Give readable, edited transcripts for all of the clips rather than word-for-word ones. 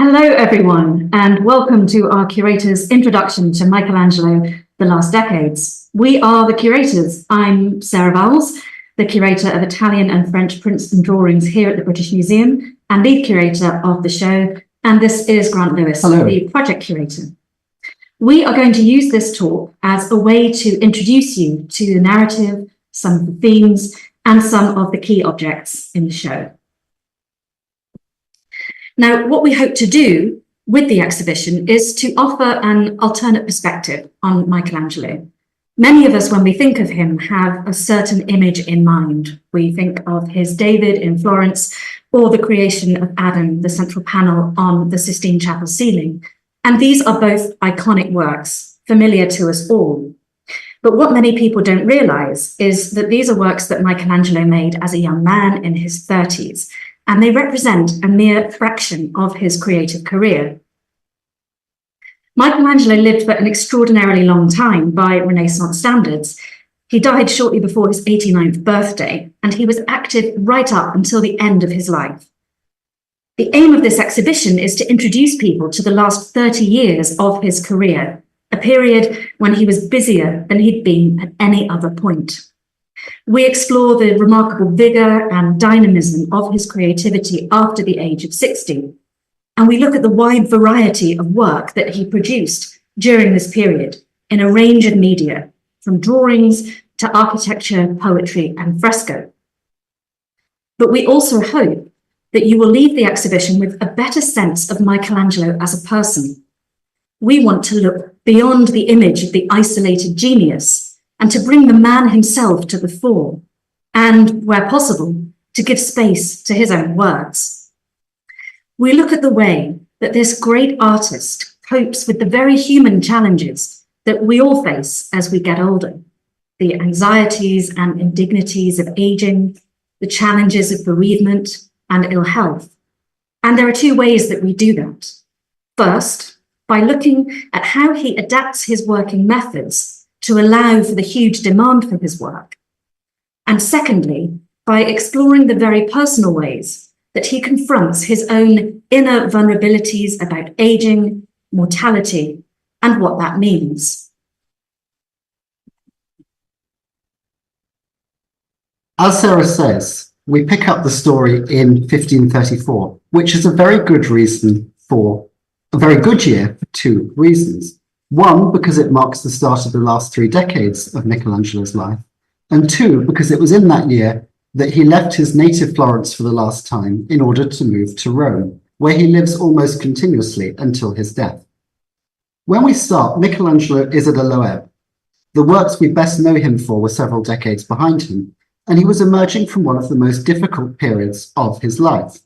Hello, everyone, and welcome to our Curators Introduction to Michelangelo, The Last Decades. We are the Curators. I'm Sarah Vowles, the Curator of Italian and French prints and drawings here at the British Museum and lead curator of the show. And this is Grant Lewis, Hello. the project curator. We are going to use this talk as a way to introduce you to the narrative, some of the themes, and some of the key objects in the show. Now, what we hope to do with the exhibition is to offer an alternate perspective on Michelangelo. Many of us, when we think of him, have a certain image in mind. We think of his David in Florence or the creation of Adam, the central panel on the Sistine Chapel ceiling. And these are both iconic works, familiar to us all. But what many people don't realize is that these are works that Michelangelo made as a young man in his 30s. And they represent a mere fraction of his creative career. Michelangelo lived for an extraordinarily long time by Renaissance standards. He died shortly before his 89th birthday, and he was active right up until the end of his life. The aim of this exhibition is to introduce people to the last 30 years of his career, a period when he was busier than he'd been at any other point. We explore the remarkable vigor and dynamism of his creativity after the age of 60, and we look at the wide variety of work that he produced during this period in a range of media, from drawings to architecture, poetry, and fresco. But we also hope that you will leave the exhibition with a better sense of Michelangelo as a person. We want to look beyond the image of the isolated genius and to bring the man himself to the fore, and, where possible, to give space to his own words. We look at the way that this great artist copes with the very human challenges that we all face as we get older, the anxieties and indignities of aging, the challenges of bereavement and ill health. And there are two ways that we do that. First, by looking at how he adapts his working methods to allow for the huge demand for his work. And secondly, by exploring the very personal ways that he confronts his own inner vulnerabilities about aging, mortality, and what that means. As Sarah says, we pick up the story in 1534, which is a very good year for two reasons. One, because it marks the start of the last 3 decades of Michelangelo's life, and two, because it was in that year that he left his native Florence for the last time in order to move to Rome, where he lives almost continuously until his death. When we start, Michelangelo is at a low ebb. The works we best know him for were several decades behind him, and he was emerging from one of the most difficult periods of his life.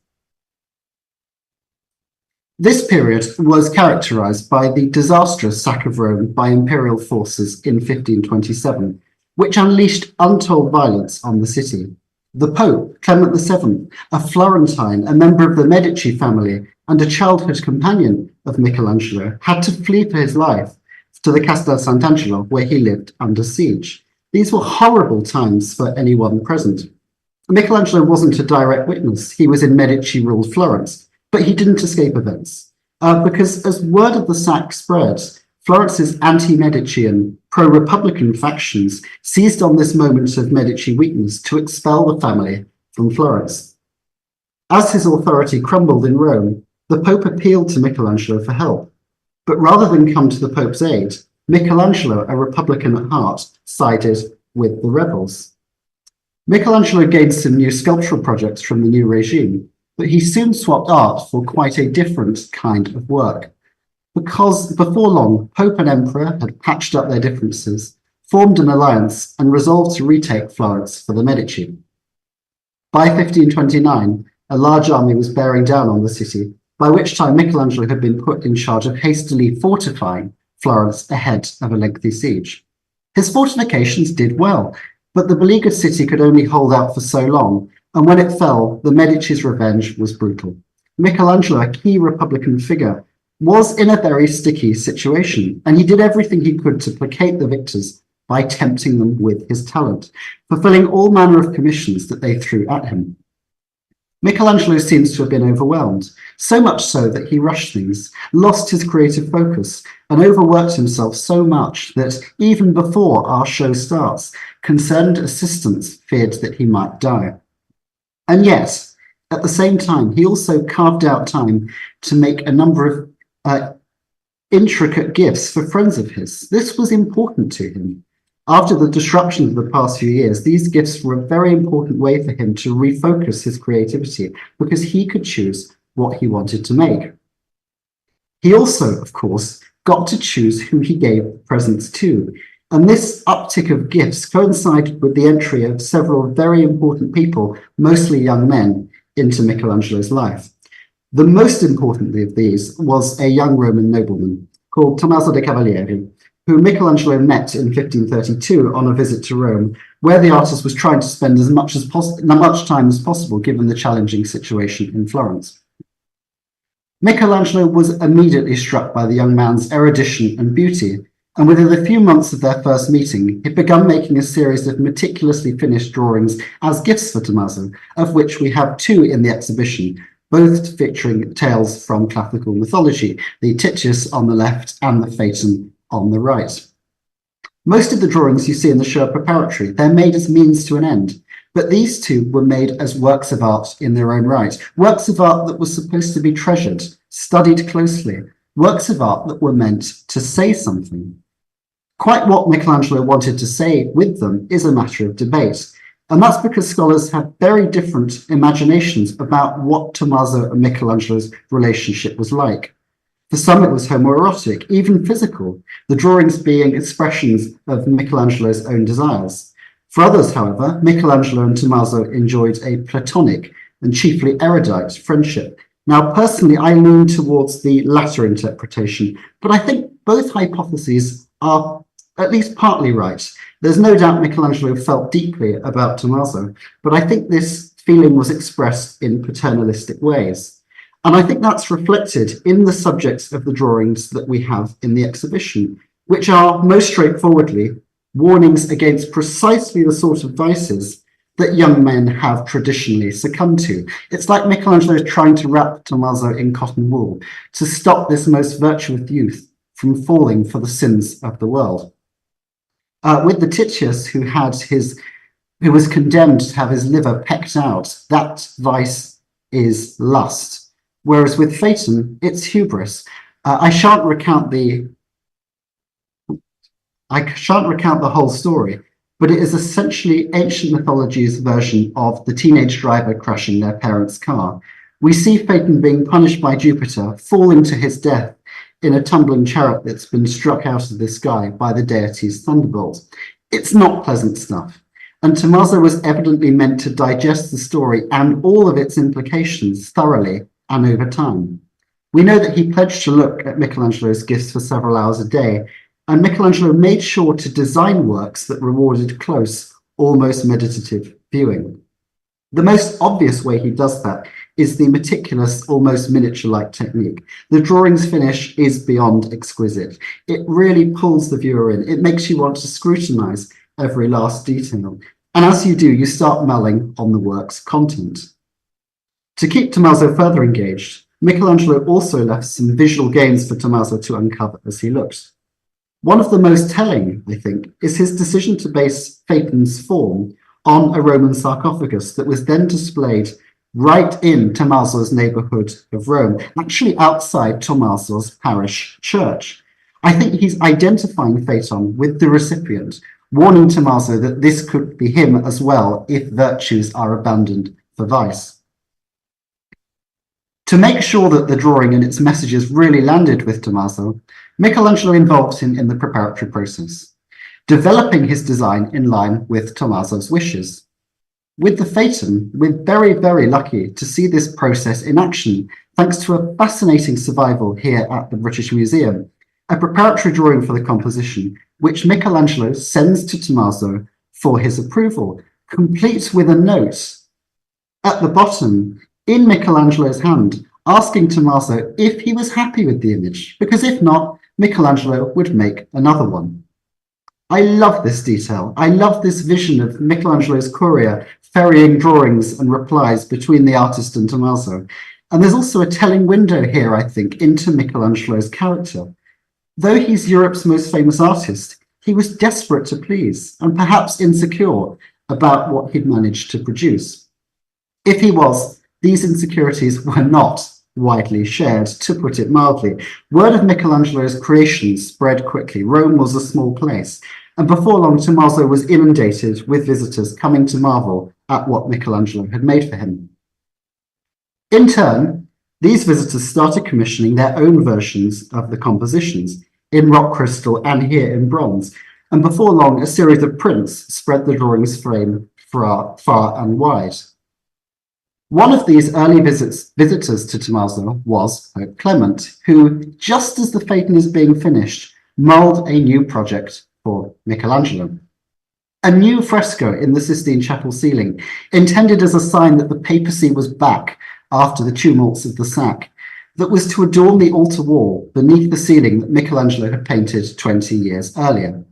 This period was characterized by the disastrous sack of Rome by imperial forces in 1527, which unleashed untold violence on the city. The Pope Clement VII, a Florentine, a member of the Medici family, and a childhood companion of Michelangelo, had to flee for his life to the Castel Sant'Angelo, where he lived under siege. These were horrible times for anyone present. Michelangelo wasn't a direct witness. He was in Medici-ruled Florence. But he didn't escape events, because as word of the sack spread, Florence's anti-Medici and pro-Republican factions seized on this moment of Medici weakness to expel the family from Florence. As his authority crumbled in Rome, the Pope appealed to Michelangelo for help. But rather than come to the Pope's aid, Michelangelo, a Republican at heart, sided with the rebels. Michelangelo gained some new sculptural projects from the new regime, but he soon swapped art for quite a different kind of work. Because before long, Pope and Emperor had patched up their differences, formed an alliance, and resolved to retake Florence for the Medici. By 1529, a large army was bearing down on the city, by which time Michelangelo had been put in charge of hastily fortifying Florence ahead of a lengthy siege. His fortifications did well, but the beleaguered city could only hold out for so long, and when it fell, the Medici's revenge was brutal. Michelangelo, a key Republican figure, was in a very sticky situation, and he did everything he could to placate the victors by tempting them with his talent, fulfilling all manner of commissions that they threw at him. Michelangelo seems to have been overwhelmed, so much so that he rushed things, lost his creative focus, and overworked himself so much that even before our show starts, concerned assistants feared that he might die. And yet, at the same time, he also carved out time to make a number of intricate gifts for friends of his. This was important to him. After the disruption of the past few years, these gifts were a very important way for him to refocus his creativity because he could choose what he wanted to make. He also, of course, got to choose who he gave presents to. And this uptick of gifts coincided with the entry of several very important people, mostly young men, into Michelangelo's life. The most importantly of these was a young Roman nobleman called Tommaso de' Cavalieri, who Michelangelo met in 1532 on a visit to Rome, where the artist was trying to spend as much time as possible given the challenging situation in Florence. Michelangelo was immediately struck by the young man's erudition and beauty, and within a few months of their first meeting, he began making a series of meticulously finished drawings as gifts for Tommaso, of which we have two in the exhibition, both featuring tales from classical mythology, the Titius on the left and the Phaeton on the right. Most of the drawings you see in the show are preparatory. They're made as means to an end, but these two were made as works of art in their own right, works of art that were supposed to be treasured, studied closely, works of art that were meant to say something. Quite what Michelangelo wanted to say with them is a matter of debate, and that's because scholars have very different imaginations about what Tommaso and Michelangelo's relationship was like. For some, it was homoerotic, even physical, the drawings being expressions of Michelangelo's own desires. For others, however, Michelangelo and Tommaso enjoyed a platonic and chiefly erudite friendship. Now, personally, I lean towards the latter interpretation, but I think both hypotheses are at least partly right. There's no doubt Michelangelo felt deeply about Tommaso, but I think this feeling was expressed in paternalistic ways. And I think that's reflected in the subjects of the drawings that we have in the exhibition, which are most straightforwardly warnings against precisely the sort of vices that young men have traditionally succumbed to. It's like Michelangelo is trying to wrap Tommaso in cotton wool to stop this most virtuous youth from falling for the sins of the world. With the Titius, who was condemned to have his liver pecked out, that vice is lust. Whereas with Phaeton, it's hubris. I shan't recount the whole story, but it is essentially ancient mythology's version of the teenage driver crashing their parents' car. We see Phaeton being punished by Jupiter, falling to his death in a tumbling chariot that's been struck out of the sky by the deity's thunderbolt. It's not pleasant stuff, and Tommaso was evidently meant to digest the story and all of its implications thoroughly and over time. We know that he pledged to look at Michelangelo's gifts for several hours a day, and Michelangelo made sure to design works that rewarded close, almost meditative viewing. The most obvious way he does that is the meticulous, almost miniature-like technique. The drawing's finish is beyond exquisite. It really pulls the viewer in. It makes you want to scrutinize every last detail. And as you do, you start mulling on the work's content. To keep Tommaso further engaged, Michelangelo also left some visual gains for Tommaso to uncover as he looked. One of the most telling, I think, is his decision to base Phaeton's form on a Roman sarcophagus that was then displayed right in Tommaso's neighborhood of Rome, actually outside Tommaso's parish church. I think he's identifying Phaeton with the recipient, warning Tommaso that this could be him as well if virtues are abandoned for vice. To make sure that the drawing and its messages really landed with Tommaso, Michelangelo involved him in the preparatory process, developing his design in line with Tommaso's wishes. With the Phaeton, we're very, very lucky to see this process in action, thanks to a fascinating survival here at the British Museum, a preparatory drawing for the composition, which Michelangelo sends to Tommaso for his approval, complete with a note at the bottom in Michelangelo's hand, asking Tommaso if he was happy with the image, because if not, Michelangelo would make another one. I love this detail. I love this vision of Michelangelo's courier ferrying drawings and replies between the artist and Tommaso. And there's also a telling window here, I think, into Michelangelo's character. Though he's Europe's most famous artist, he was desperate to please and perhaps insecure about what he'd managed to produce. If he was, these insecurities were not widely shared, to put it mildly. Word of Michelangelo's creations spread quickly. Rome was a small place, and before long Tommaso was inundated with visitors coming to marvel at what Michelangelo had made for him. In turn, these visitors started commissioning their own versions of the compositions in rock crystal and here in bronze, and before long a series of prints spread the drawing's fame far and wide. One of these early visitors to Tommaso was Pope Clement, who, just as the Phaeton is being finished, mulled a new project for Michelangelo. A new fresco in the Sistine Chapel ceiling, intended as a sign that the papacy was back after the tumults of the sack, that was to adorn the altar wall beneath the ceiling that Michelangelo had painted 20 years earlier.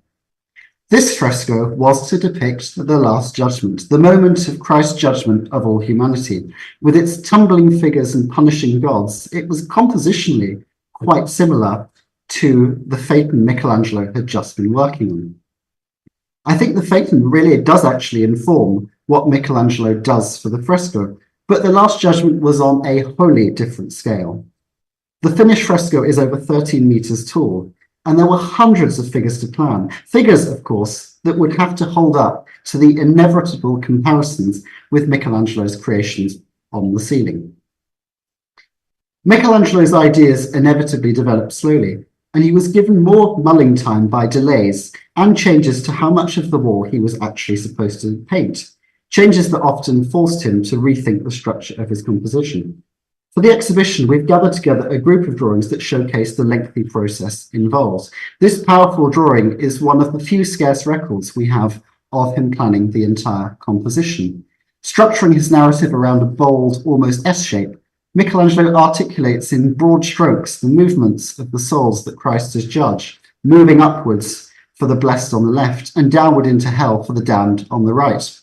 This fresco was to depict the Last Judgment, the moment of Christ's judgment of all humanity. With its tumbling figures and punishing gods, it was compositionally quite similar to the Phaeton Michelangelo had just been working on. I think the Phaeton really does actually inform what Michelangelo does for the fresco, but the Last Judgment was on a wholly different scale. The finished fresco is over 13 meters tall, and there were hundreds of figures to plan. Figures, of course, that would have to hold up to the inevitable comparisons with Michelangelo's creations on the ceiling. Michelangelo's ideas inevitably developed slowly, and he was given more mulling time by delays and changes to how much of the wall he was actually supposed to paint, changes that often forced him to rethink the structure of his composition. For the exhibition, we've gathered together a group of drawings that showcase the lengthy process involved. This powerful drawing is one of the few scarce records we have of him planning the entire composition. Structuring his narrative around a bold, almost S shape, Michelangelo articulates in broad strokes the movements of the souls that Christ has judged, moving upwards for the blessed on the left and downward into hell for the damned on the right.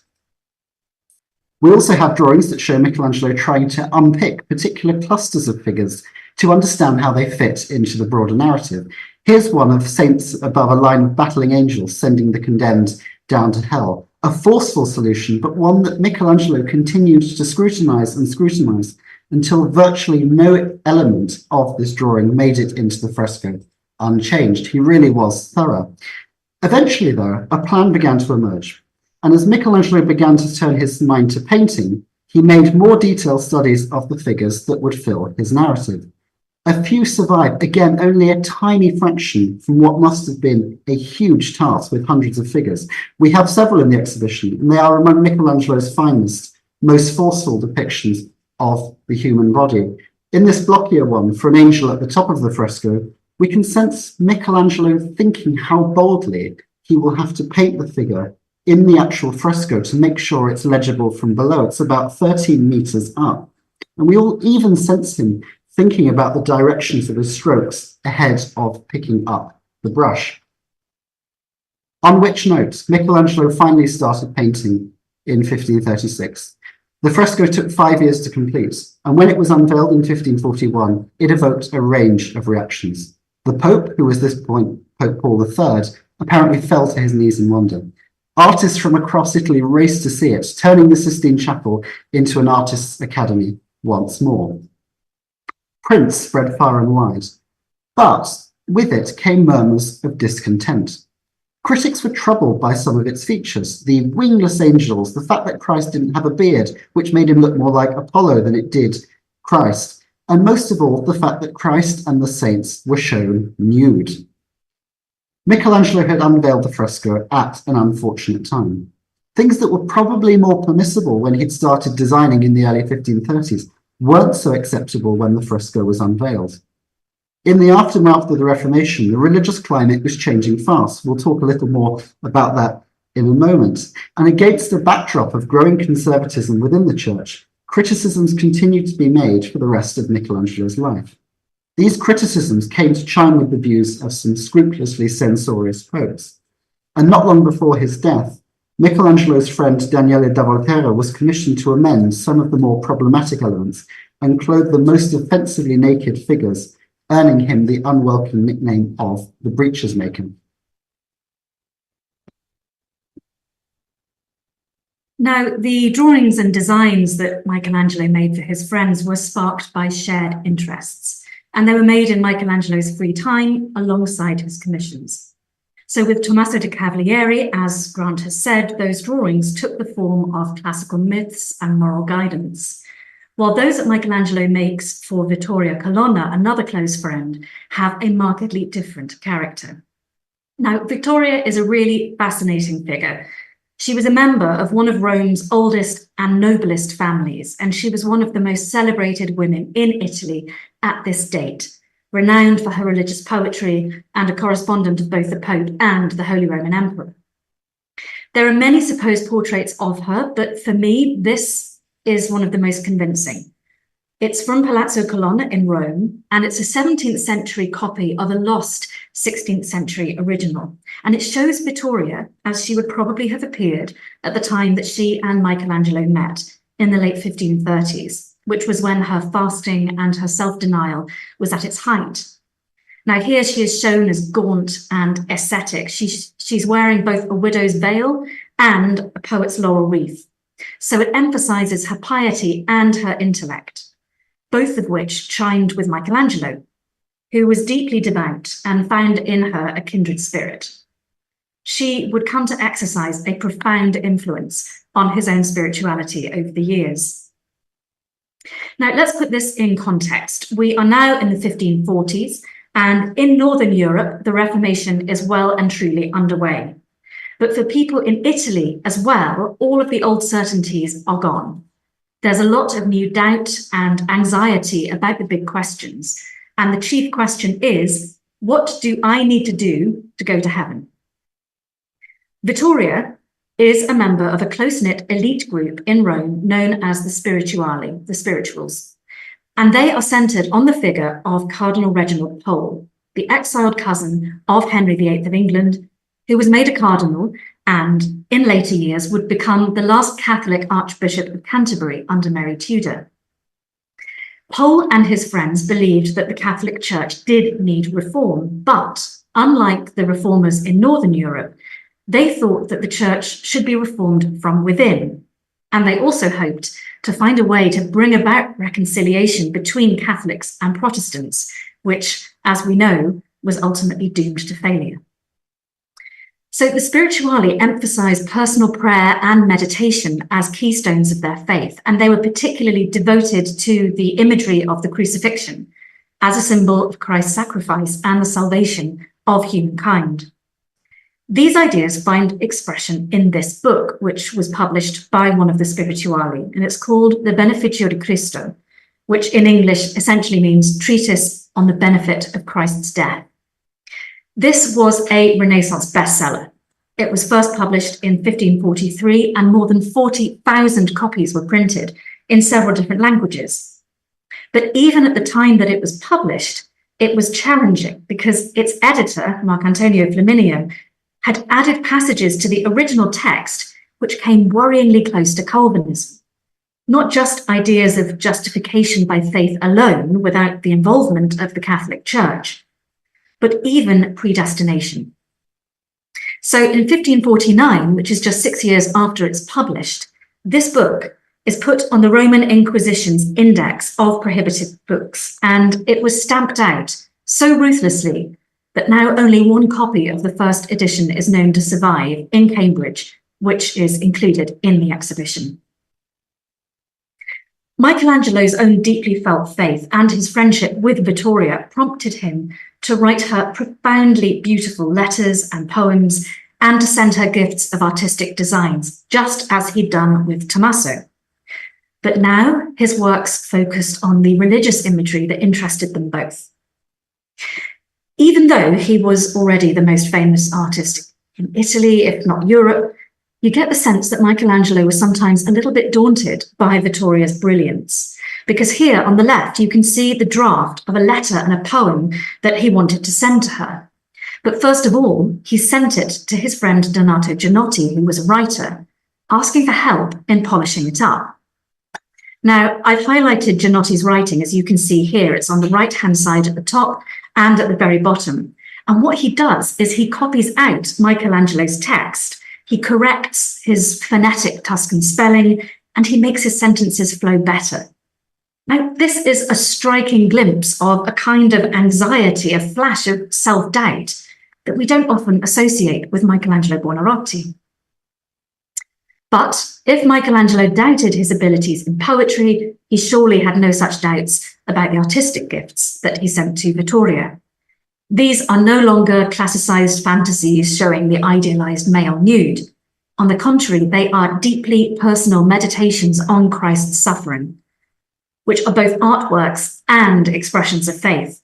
We also have drawings that show Michelangelo trying to unpick particular clusters of figures to understand how they fit into the broader narrative. Here's one of saints above a line of battling angels sending the condemned down to hell. A forceful solution, but one that Michelangelo continued to scrutinize until virtually no element of this drawing made it into the fresco unchanged. He really was thorough. Eventually, though, a plan began to emerge. And as Michelangelo began to turn his mind to painting, he made more detailed studies of the figures that would fill his narrative. A few survived, again, only a tiny fraction from what must have been a huge task with hundreds of figures. We have several in the exhibition, and they are among Michelangelo's finest, most forceful depictions of the human body. In this blockier one, for an angel at the top of the fresco, we can sense Michelangelo thinking how boldly he will have to paint the figure in the actual fresco to make sure it's legible from below. It's about 13 meters up. And we all even sense him thinking about the directions of his strokes ahead of picking up the brush. On which note, Michelangelo finally started painting in 1536. The fresco took 5 years to complete, and when it was unveiled in 1541, it evoked a range of reactions. The Pope, who was at this point Pope Paul III, apparently fell to his knees in wonder. Artists from across Italy raced to see it, turning the Sistine Chapel into an artist's academy once more. Prints spread far and wide, but with it came murmurs of discontent. Critics were troubled by some of its features, the wingless angels, the fact that Christ didn't have a beard, which made him look more like Apollo than it did Christ, and most of all, the fact that Christ and the saints were shown nude. Michelangelo had unveiled the fresco at an unfortunate time. Things that were probably more permissible when he'd started designing in the early 1530s weren't so acceptable when the fresco was unveiled. In the aftermath of the Reformation, the religious climate was changing fast. We'll talk a little more about that in a moment. And against the backdrop of growing conservatism within the church, criticisms continued to be made for the rest of Michelangelo's life. These criticisms came to chime with the views of some scrupulously censorious popes. And not long before his death, Michelangelo's friend Daniele da Volterra was commissioned to amend some of the more problematic elements and clothe the most offensively naked figures, earning him the unwelcome nickname of the Breeches Maker. Now, the drawings and designs that Michelangelo made for his friends were sparked by shared interests, and they were made in Michelangelo's free time alongside his commissions. So with Tommaso de Cavalieri, as Grant has said, those drawings took the form of classical myths and moral guidance, while those that Michelangelo makes for Vittoria Colonna, another close friend, have a markedly different character. Now, Vittoria is a really fascinating figure. She was a member of one of Rome's oldest and noblest families, and she was one of the most celebrated women in Italy at this date, renowned for her religious poetry and a correspondent of both the Pope and the Holy Roman Emperor. There are many supposed portraits of her, but for me, this is one of the most convincing. It's from Palazzo Colonna in Rome, and it's a 17th century copy of a lost 16th century original. And it shows Vittoria as she would probably have appeared at the time that she and Michelangelo met in the late 1530s, which was when her fasting and her self-denial was at its height. Now here she is shown as gaunt and ascetic. She's wearing both a widow's veil and a poet's laurel wreath. So it emphasizes her piety and her intellect, both of which chimed with Michelangelo, who was deeply devout and found in her a kindred spirit. She would come to exercise a profound influence on his own spirituality over the years. Now, let's put this in context. We are now in the 1540s, and in Northern Europe, the Reformation is well and truly underway. But for people in Italy as well, all of the old certainties are gone. There's a lot of new doubt and anxiety about the big questions. And the chief question is, what do I need to do to go to heaven? Vittoria is a member of a close-knit elite group in Rome known as the Spirituali, the Spirituals. And they are centered on the figure of Cardinal Reginald Pole, the exiled cousin of Henry VIII of England, who was made a cardinal and in later years would become the last Catholic Archbishop of Canterbury under Mary Tudor. Pole and his friends believed that the Catholic Church did need reform, but unlike the reformers in Northern Europe, they thought that the Church should be reformed from within. And they also hoped to find a way to bring about reconciliation between Catholics and Protestants, which, as we know, was ultimately doomed to failure. So the Spirituali emphasized personal prayer and meditation as keystones of their faith, and they were particularly devoted to the imagery of the crucifixion as a symbol of Christ's sacrifice and the salvation of humankind. These ideas find expression in this book, which was published by one of the Spirituali, and it's called The Beneficio di Cristo, which in English essentially means Treatise on the Benefit of Christ's Death. This was a Renaissance bestseller. It was first published in 1543 and more than 40,000 copies were printed in several different languages. But even at the time that it was published, it was challenging because its editor, Marcantonio Flaminio, had added passages to the original text which came worryingly close to Calvinism. Not just ideas of justification by faith alone without the involvement of the Catholic Church, but even predestination. So in 1549, which is just 6 years after it's published, this book is put on the Roman Inquisition's index of prohibited books, and it was stamped out so ruthlessly that now only one copy of the first edition is known to survive in Cambridge, which is included in the exhibition. Michelangelo's own deeply felt faith and his friendship with Vittoria prompted him to write her profoundly beautiful letters and poems and to send her gifts of artistic designs, just as he'd done with Tommaso. But now his works focused on the religious imagery that interested them both. Even though he was already the most famous artist in Italy, if not Europe, you get the sense that Michelangelo was sometimes a little bit daunted by Vittoria's brilliance, because here on the left, you can see the draft of a letter and a poem that he wanted to send to her. But first of all, he sent it to his friend Donato Gianotti, who was a writer, asking for help in polishing it up. Now, I've highlighted Gianotti's writing, as you can see here. It's on the right-hand side at the top and at the very bottom. And what he does is he copies out Michelangelo's text. He corrects his phonetic Tuscan spelling, and he makes his sentences flow better. Now, this is a striking glimpse of a kind of anxiety, a flash of self-doubt that we don't often associate with Michelangelo Buonarroti. But if Michelangelo doubted his abilities in poetry, he surely had no such doubts about the artistic gifts that he sent to Vittoria. These are no longer classicized fantasies showing the idealized male nude. On the contrary, they are deeply personal meditations on Christ's suffering, which are both artworks and expressions of faith.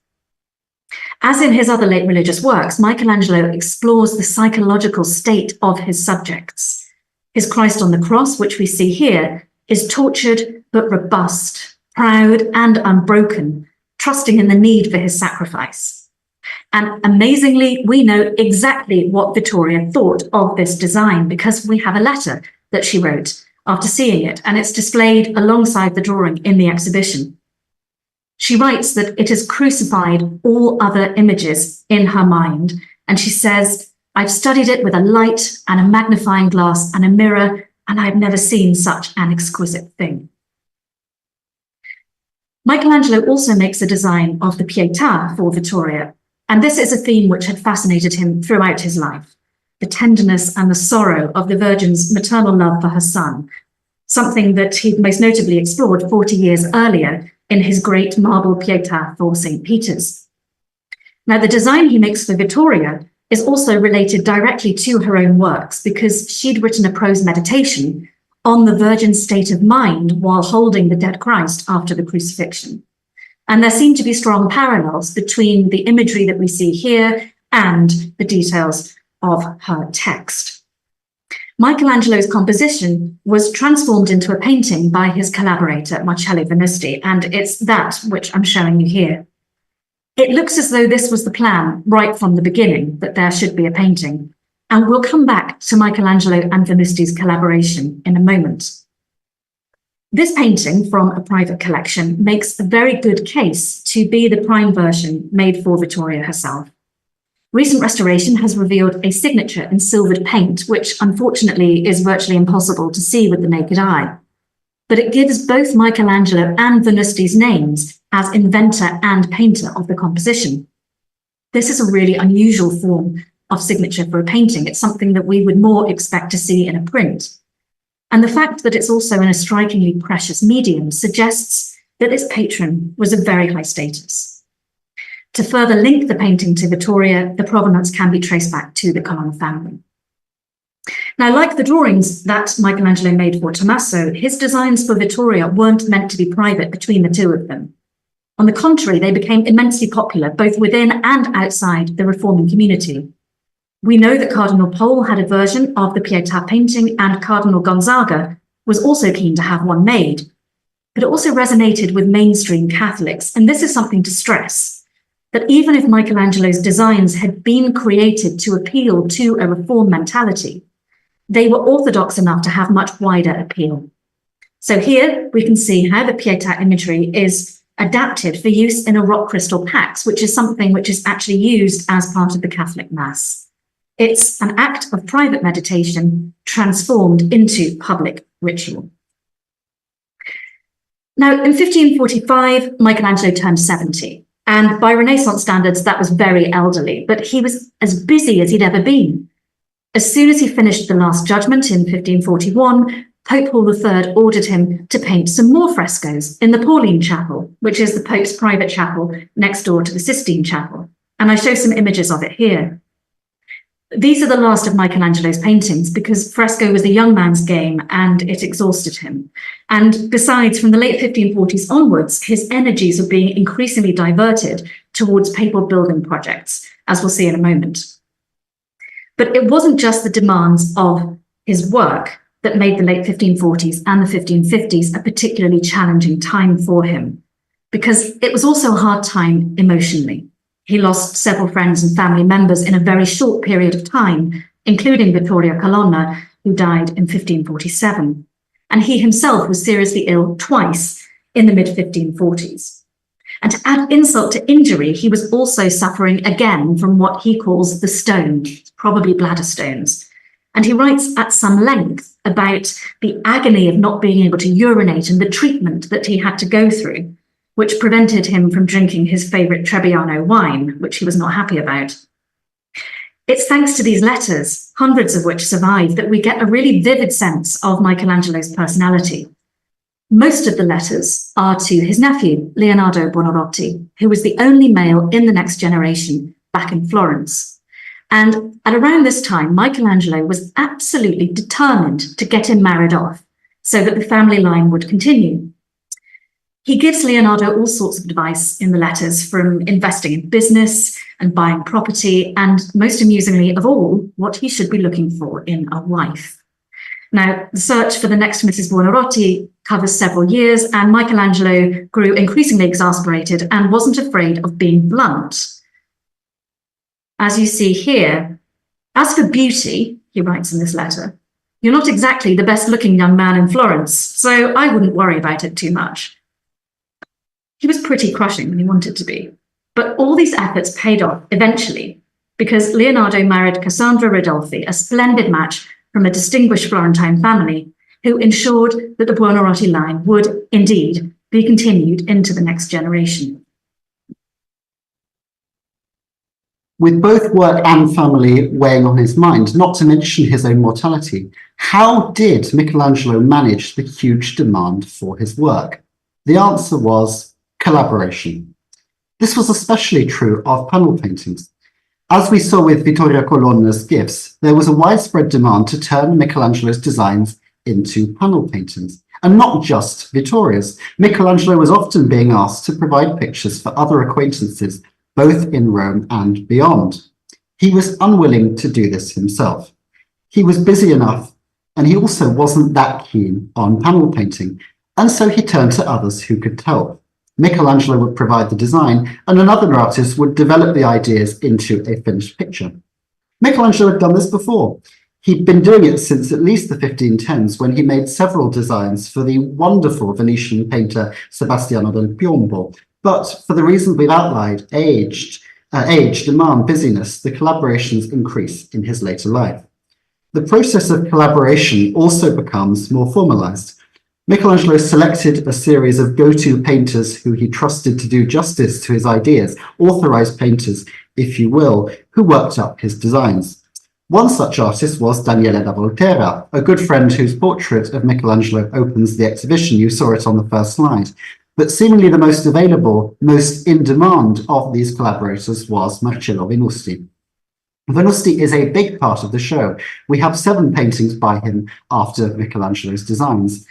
As in his other late religious works, Michelangelo explores the psychological state of his subjects. His Christ on the cross, which we see here, is tortured but robust, proud and unbroken, trusting in the need for his sacrifice. And amazingly, we know exactly what Vittoria thought of this design because we have a letter that she wrote after seeing it, and it's displayed alongside the drawing in the exhibition. She writes that it has crucified all other images in her mind, and she says, "I've studied it with a light and a magnifying glass and a mirror, and I've never seen such an exquisite thing." Michelangelo also makes a design of the Pietà for Vittoria, and this is a theme which had fascinated him throughout his life, the tenderness and the sorrow of the Virgin's maternal love for her son, something that he'd most notably explored 40 years earlier in his great marble Pietà for St. Peter's. Now, the design he makes for Vittoria is also related directly to her own works because she'd written a prose meditation on the Virgin's state of mind while holding the dead Christ after the crucifixion. And there seem to be strong parallels between the imagery that we see here and the details of her text. Michelangelo's composition was transformed into a painting by his collaborator, Marcello Vannusti, and it's that which I'm showing you here. It looks as though this was the plan right from the beginning, that there should be a painting. And we'll come back to Michelangelo and Vannusti's collaboration in a moment. This painting from a private collection makes a very good case to be the prime version made for Vittoria herself. Recent restoration has revealed a signature in silvered paint, which unfortunately is virtually impossible to see with the naked eye. But it gives both Michelangelo and Vannusti's names as inventor and painter of the composition. This is a really unusual form of signature for a painting. It's something that we would more expect to see in a print. And the fact that it's also in a strikingly precious medium suggests that its patron was of very high status. To further link the painting to Vittoria, the provenance can be traced back to the Colonna family. Now, like the drawings that Michelangelo made for Tommaso, his designs for Vittoria weren't meant to be private between the two of them. On the contrary, they became immensely popular, both within and outside the reforming community. We know that Cardinal Pole had a version of the Pietà painting, and Cardinal Gonzaga was also keen to have one made. But it also resonated with mainstream Catholics, and this is something to stress, that even if Michelangelo's designs had been created to appeal to a reform mentality, they were orthodox enough to have much wider appeal. So here we can see how the Pietà imagery is adapted for use in a rock crystal pax, which is something which is actually used as part of the Catholic Mass. It's an act of private meditation transformed into public ritual. Now, in 1545, Michelangelo turned 70, and by Renaissance standards, that was very elderly, but he was as busy as he'd ever been. As soon as he finished the Last Judgment in 1541, Pope Paul III ordered him to paint some more frescoes in the Pauline Chapel, which is the Pope's private chapel next door to the Sistine Chapel. And I show some images of it here. These are the last of Michelangelo's paintings because fresco was a young man's game and it exhausted him. And besides, from the late 1540s onwards, his energies were being increasingly diverted towards papal building projects, as we'll see in a moment. But it wasn't just the demands of his work that made the late 1540s and the 1550s a particularly challenging time for him, because it was also a hard time emotionally. He lost several friends and family members in a very short period of time, including Vittoria Colonna, who died in 1547. And he himself was seriously ill twice in the mid-1540s. And to add insult to injury, he was also suffering again from what he calls the stones, probably bladder stones. And he writes at some length about the agony of not being able to urinate and the treatment that he had to go through, which prevented him from drinking his favourite Trebbiano wine, which he was not happy about. It's thanks to these letters, hundreds of which survive, that we get a really vivid sense of Michelangelo's personality. Most of the letters are to his nephew, Leonardo Buonarroti, who was the only male in the next generation back in Florence. And at around this time, Michelangelo was absolutely determined to get him married off so that the family line would continue. He gives Leonardo all sorts of advice in the letters, from investing in business and buying property, and most amusingly of all, what he should be looking for in a wife. Now, the search for the next Mrs. Buonarroti covers several years, and Michelangelo grew increasingly exasperated and wasn't afraid of being blunt. As you see here, as for beauty, he writes in this letter, you're not exactly the best looking young man in Florence, so I wouldn't worry about it too much. He was pretty crushing when he wanted to be, but all these efforts paid off eventually, because Leonardo married Cassandra Ridolfi, a splendid match from a distinguished Florentine family, who ensured that the Buonarroti line would indeed be continued into the next generation. With both work and family weighing on his mind, not to mention his own mortality, how did Michelangelo manage the huge demand for his work? The answer was collaboration. This was especially true of panel paintings. As we saw with Vittoria Colonna's gifts, there was a widespread demand to turn Michelangelo's designs into panel paintings, and not just Vittoria's. Michelangelo was often being asked to provide pictures for other acquaintances, both in Rome and beyond. He was unwilling to do this himself. He was busy enough, and he also wasn't that keen on panel painting, and so he turned to others who could help. Michelangelo would provide the design, and another artist would develop the ideas into a finished picture. Michelangelo had done this before. He'd been doing it since at least the 1510s, when he made several designs for the wonderful Venetian painter Sebastiano del Piombo. But for the reasons we've outlined, age, demand, busyness, the collaborations increase in his later life. The process of collaboration also becomes more formalized. Michelangelo selected a series of go-to painters who he trusted to do justice to his ideas, authorized painters, if you will, who worked up his designs. One such artist was Daniele da Volterra, a good friend whose portrait of Michelangelo opens the exhibition. You saw it on the first slide. But seemingly the most available, most in demand of these collaborators was Marcello Venusti. Venusti is a big part of the show. We have 7 paintings by him after Michelangelo's designs.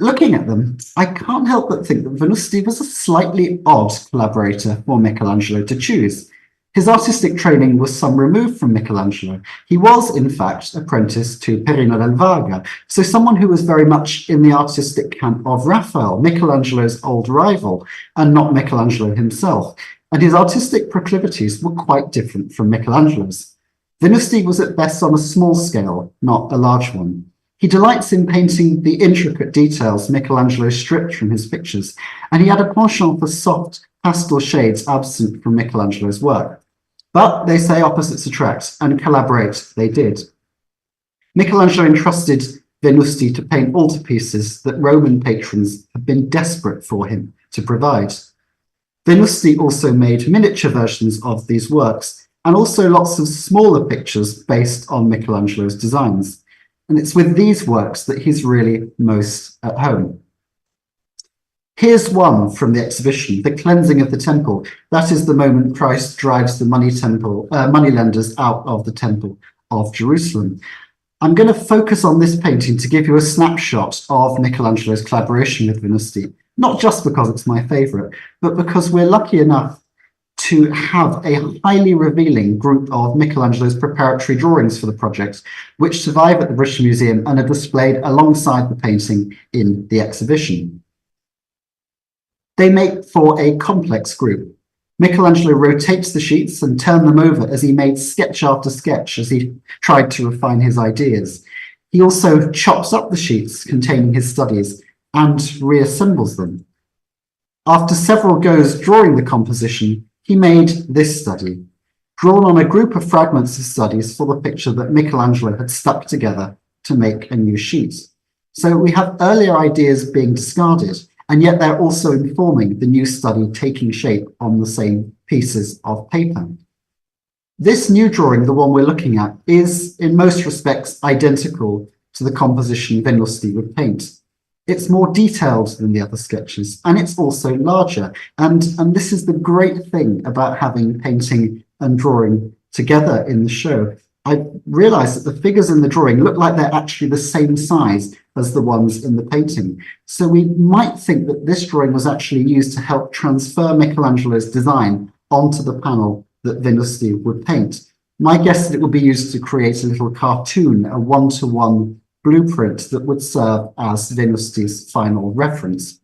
Looking at them, I can't help but think that Venusti was a slightly odd collaborator for Michelangelo to choose. His artistic training was some removed from Michelangelo. He was, in fact, apprenticed to Perino del Vaga, so someone who was very much in the artistic camp of Raphael, Michelangelo's old rival, and not Michelangelo himself, and his artistic proclivities were quite different from Michelangelo's. Venusti was at best on a small scale, not a large one. He delights in painting the intricate details Michelangelo stripped from his pictures, and he had a penchant for soft pastel shades absent from Michelangelo's work. But they say opposites attract, and collaborate they did. Michelangelo entrusted Venusti to paint altarpieces that Roman patrons had been desperate for him to provide. Venusti also made miniature versions of these works, and also lots of smaller pictures based on Michelangelo's designs. And it's with these works that he's really most at home. Here's one from the exhibition, The Cleansing of the Temple. That is the moment Christ drives the moneylenders out of the Temple of Jerusalem. I'm going to focus on this painting to give you a snapshot of Michelangelo's collaboration with Venusti, not just because it's my favourite, but because we're lucky enough to have a highly revealing group of Michelangelo's preparatory drawings for the project, which survive at the British Museum and are displayed alongside the painting in the exhibition. They make for a complex group. Michelangelo rotates the sheets and turned them over as he made sketch after sketch as he tried to refine his ideas. He also chops up the sheets containing his studies and reassembles them. After several goes drawing the composition, he made this study, drawn on a group of fragments of studies for the picture that Michelangelo had stuck together to make a new sheet. So we have earlier ideas being discarded, and yet they're also informing the new study taking shape on the same pieces of paper. This new drawing, the one we're looking at, is in most respects identical to the composition Venusti would paint. It's more detailed than the other sketches, and it's also larger. And this is the great thing about having painting and drawing together in the show. I realized that the figures in the drawing look like they're actually the same size as the ones in the painting. So we might think that this drawing was actually used to help transfer Michelangelo's design onto the panel that Venusti would paint. My guess is that it would be used to create a little cartoon, a one-to-one blueprint that would serve as Venusti's final reference.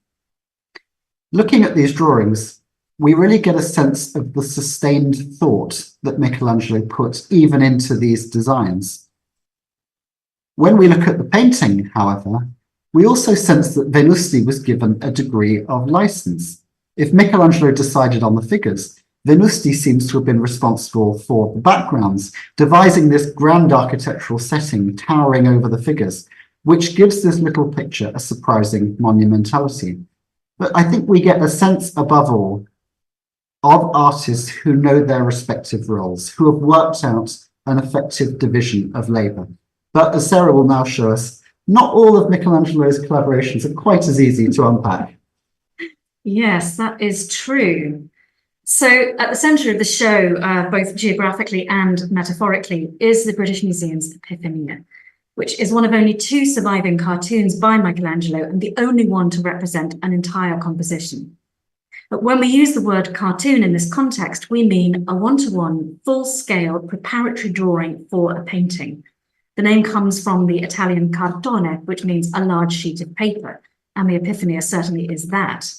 Looking at these drawings, we really get a sense of the sustained thought that Michelangelo put even into these designs. When we look at the painting, however, we also sense that Venusti was given a degree of license. If Michelangelo decided on the figures, Venusti seems to have been responsible for the backgrounds, devising this grand architectural setting towering over the figures, which gives this little picture a surprising monumentality. But I think we get a sense, above all, of artists who know their respective roles, who have worked out an effective division of labour. But as Sarah will now show us, not all of Michelangelo's collaborations are quite as easy to unpack. Yes, that is true. So at the centre of the show, both geographically and metaphorically, is the British Museum's Epiphania, which is one of only two surviving cartoons by Michelangelo and the only one to represent an entire composition. But when we use the word cartoon in this context, we mean a one-to-one, full-scale preparatory drawing for a painting. The name comes from the Italian cartone, which means a large sheet of paper, and the Epiphania certainly is that.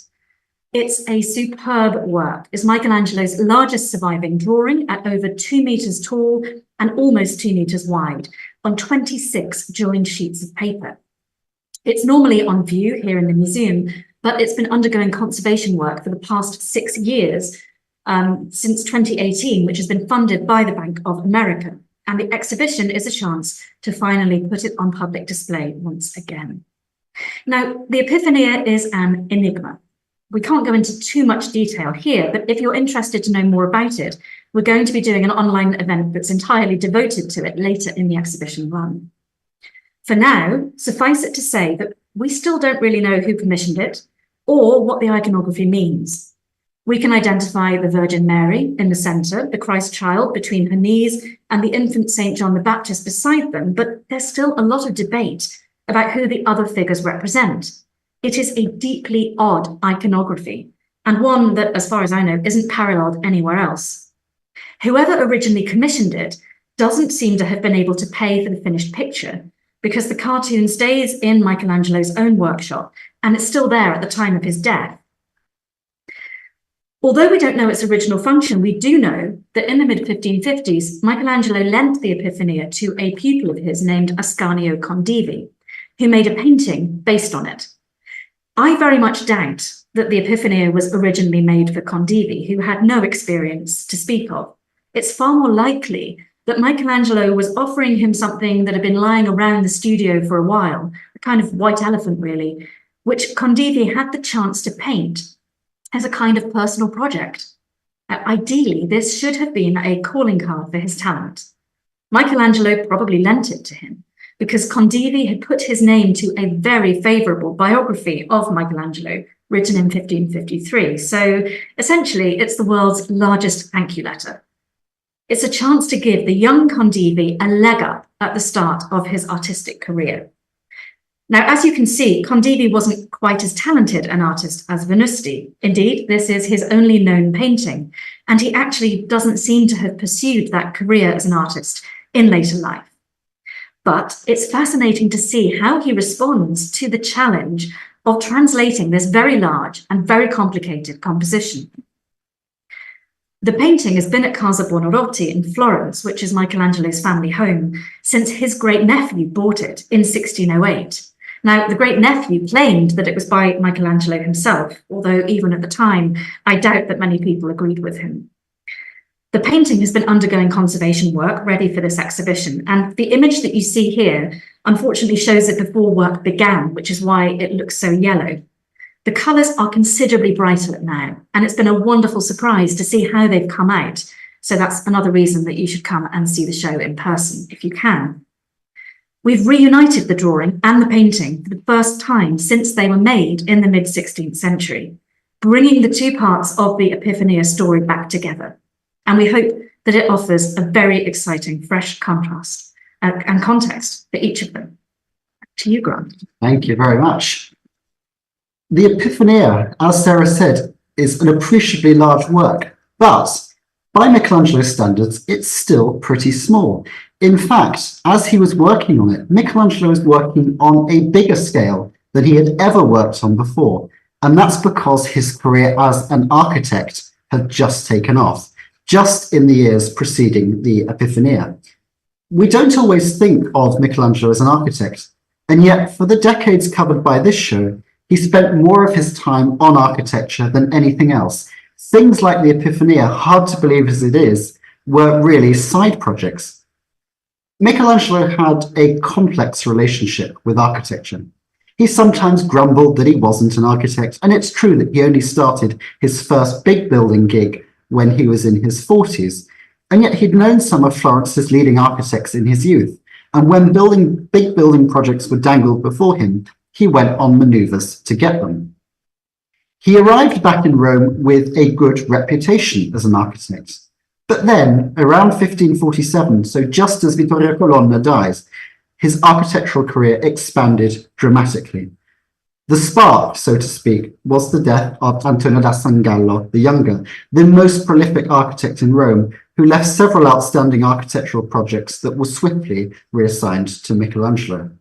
It's a superb work. It's Michelangelo's largest surviving drawing at over 2 meters tall and almost 2 meters wide on 26 joined sheets of paper. It's normally on view here in the museum, but it's been undergoing conservation work for the past 6 years, since 2018, which has been funded by the Bank of America. And the exhibition is a chance to finally put it on public display once again. Now, the Epiphania is an enigma. We can't go into too much detail here, but if you're interested to know more about it, we're going to be doing an online event that's entirely devoted to it later in the exhibition run. For now, suffice it to say that we still don't really know who commissioned it or what the iconography means. We can identify the Virgin Mary in the centre, the Christ child between her knees, and the infant St. John the Baptist beside them, but there's still a lot of debate about who the other figures represent. It is a deeply odd iconography, and one that, as far as I know, isn't paralleled anywhere else. Whoever originally commissioned it doesn't seem to have been able to pay for the finished picture, because the cartoon stays in Michelangelo's own workshop, and it's still there at the time of his death. Although we don't know its original function, we do know that in the mid-1550s, Michelangelo lent the Epiphania to a pupil of his named Ascanio Condivi, who made a painting based on it. I very much doubt that the Epiphania was originally made for Condivi, who had no experience to speak of. It's far more likely that Michelangelo was offering him something that had been lying around the studio for a while, a kind of white elephant really, which Condivi had the chance to paint as a kind of personal project. Ideally, this should have been a calling card for his talent. Michelangelo probably lent it to him, because Condivi had put his name to a very favourable biography of Michelangelo, written in 1553. So essentially, it's the world's largest thank you letter. It's a chance to give the young Condivi a leg up at the start of his artistic career. Now, as you can see, Condivi wasn't quite as talented an artist as Venusti. Indeed, this is his only known painting, and he actually doesn't seem to have pursued that career as an artist in later life. But it's fascinating to see how he responds to the challenge of translating this very large and very complicated composition. The painting has been at Casa Buonarroti in Florence, which is Michelangelo's family home, since his great-nephew bought it in 1608. Now, the great-nephew claimed that it was by Michelangelo himself, although even at the time, I doubt that many people agreed with him. The painting has been undergoing conservation work ready for this exhibition, and the image that you see here unfortunately shows it before work began, which is why it looks so yellow. The colours are considerably brighter now, and it's been a wonderful surprise to see how they've come out. So that's another reason that you should come and see the show in person, if you can. We've reunited the drawing and the painting for the first time since they were made in the mid-16th century, bringing the two parts of the Epiphania story back together. And we hope that it offers a very exciting, fresh contrast and context for each of them. To you, Grant. Thank you very much. The Epiphania, as Sarah said, is an appreciably large work, but by Michelangelo's standards, it's still pretty small. In fact, as he was working on it, Michelangelo was working on a bigger scale than he had ever worked on before, and that's because his career as an architect had just taken off, just in the years preceding the Epiphania. We don't always think of Michelangelo as an architect, and yet for the decades covered by this show, he spent more of his time on architecture than anything else. Things like the Epiphania, hard to believe as it is, were really side projects. Michelangelo had a complex relationship with architecture. He sometimes grumbled that he wasn't an architect, and it's true that he only started his first big building gig when he was in his 40s, and yet he'd known some of Florence's leading architects in his youth, and when big building projects were dangled before him, he went on manoeuvres to get them. He arrived back in Rome with a good reputation as an architect. But then, around 1547, so just as Vittorio Colonna dies, his architectural career expanded dramatically. The spark, so to speak, was the death of Antonio da San Gallo the Younger, the most prolific architect in Rome, who left several outstanding architectural projects that were swiftly reassigned to Michelangelo.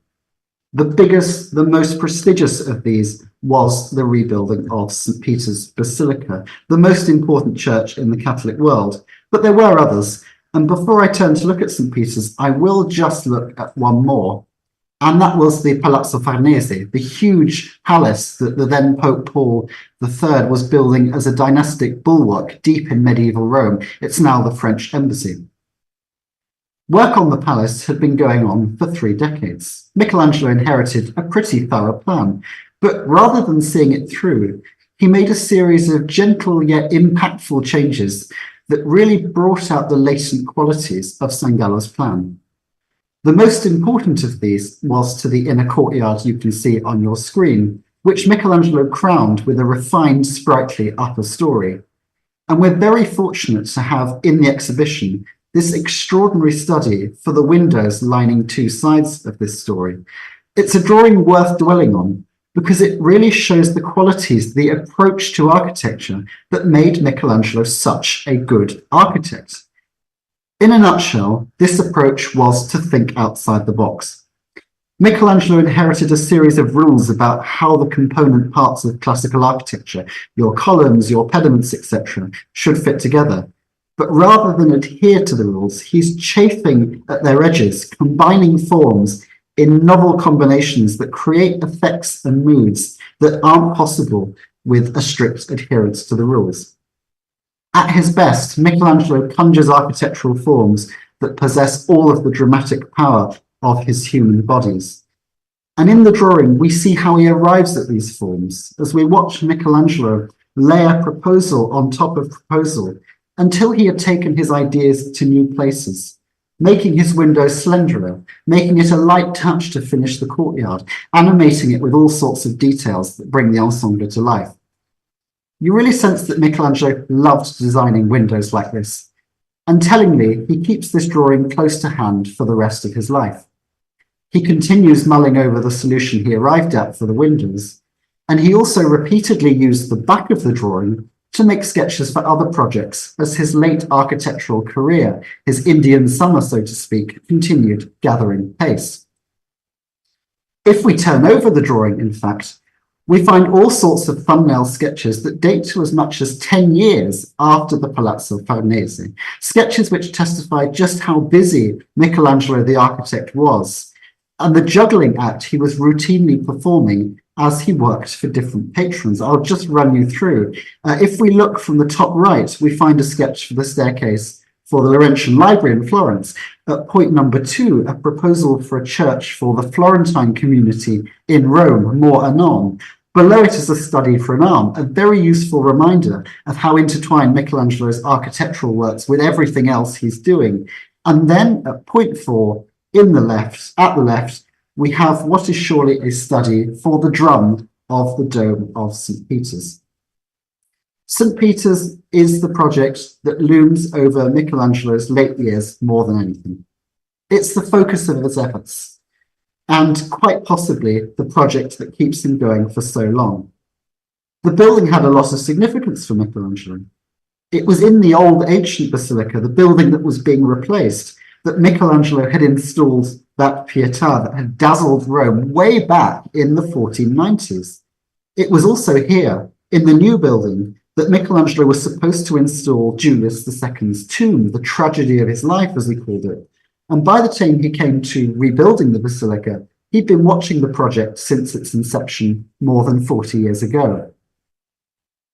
The biggest, the most prestigious of these was the rebuilding of St. Peter's Basilica, the most important church in the Catholic world. But there were others, and before I turn to look at St. Peter's, I will just look at one more, and that was the Palazzo Farnese, the huge palace that the then Pope Paul III was building as a dynastic bulwark deep in medieval Rome. It's now the French embassy. Work on the palace had been going on for 3 decades. Michelangelo inherited a pretty thorough plan, but rather than seeing it through, he made a series of gentle yet impactful changes that really brought out the latent qualities of San Gallo's plan. The most important of these was to the inner courtyard you can see on your screen, which Michelangelo crowned with a refined, sprightly upper story. And we're very fortunate to have in the exhibition this extraordinary study for the windows lining 2 sides of this story. It's a drawing worth dwelling on because it really shows the qualities, the approach to architecture that made Michelangelo such a good architect. In a nutshell, this approach was to think outside the box. Michelangelo inherited a series of rules about how the component parts of classical architecture, your columns, your pediments, etc., should fit together. But rather than adhere to the rules, he's chafing at their edges, combining forms in novel combinations that create effects and moods that aren't possible with a strict adherence to the rules. At his best, Michelangelo conjures architectural forms that possess all of the dramatic power of his human bodies. And in the drawing, we see how he arrives at these forms as we watch Michelangelo layer proposal on top of proposal until he had taken his ideas to new places, making his window slenderer, making it a light touch to finish the courtyard, animating it with all sorts of details that bring the ensemble to life. You really sense that Michelangelo loved designing windows like this, and tellingly, he keeps this drawing close to hand for the rest of his life. He continues mulling over the solution he arrived at for the windows, and he also repeatedly used the back of the drawing to make sketches for other projects as his late architectural career, his Indian summer, so to speak, continued gathering pace. If we turn over the drawing, in fact, We find all sorts of thumbnail sketches that date to as much as 10 years after the Palazzo Farnese, sketches which testify just how busy Michelangelo the architect was, and the juggling act he was routinely performing as he worked for different patrons. I'll just run you through. If we look from the top right, we find a sketch for the staircase for the Laurentian Library in Florence. At point number 2, a proposal for a church for the Florentine community in Rome, more anon. Below it is a study for an arm, a very useful reminder of how intertwined Michelangelo's architectural works with everything else he's doing. And then at point 4, at the left, we have what is surely a study for the drum of the dome of St. Peter's. St. Peter's is the project that looms over Michelangelo's late years more than anything. It's the focus of his efforts, and quite possibly the project that keeps him going for so long. The building had a lot of significance for Michelangelo. It was in the old ancient basilica, the building that was being replaced, that Michelangelo had installed that Pietà that had dazzled Rome way back in the 1490s. It was also here, in the new building, that Michelangelo was supposed to install Julius II's tomb, the tragedy of his life, as he called it. And by the time he came to rebuilding the basilica, he'd been watching the project since its inception more than 40 years ago.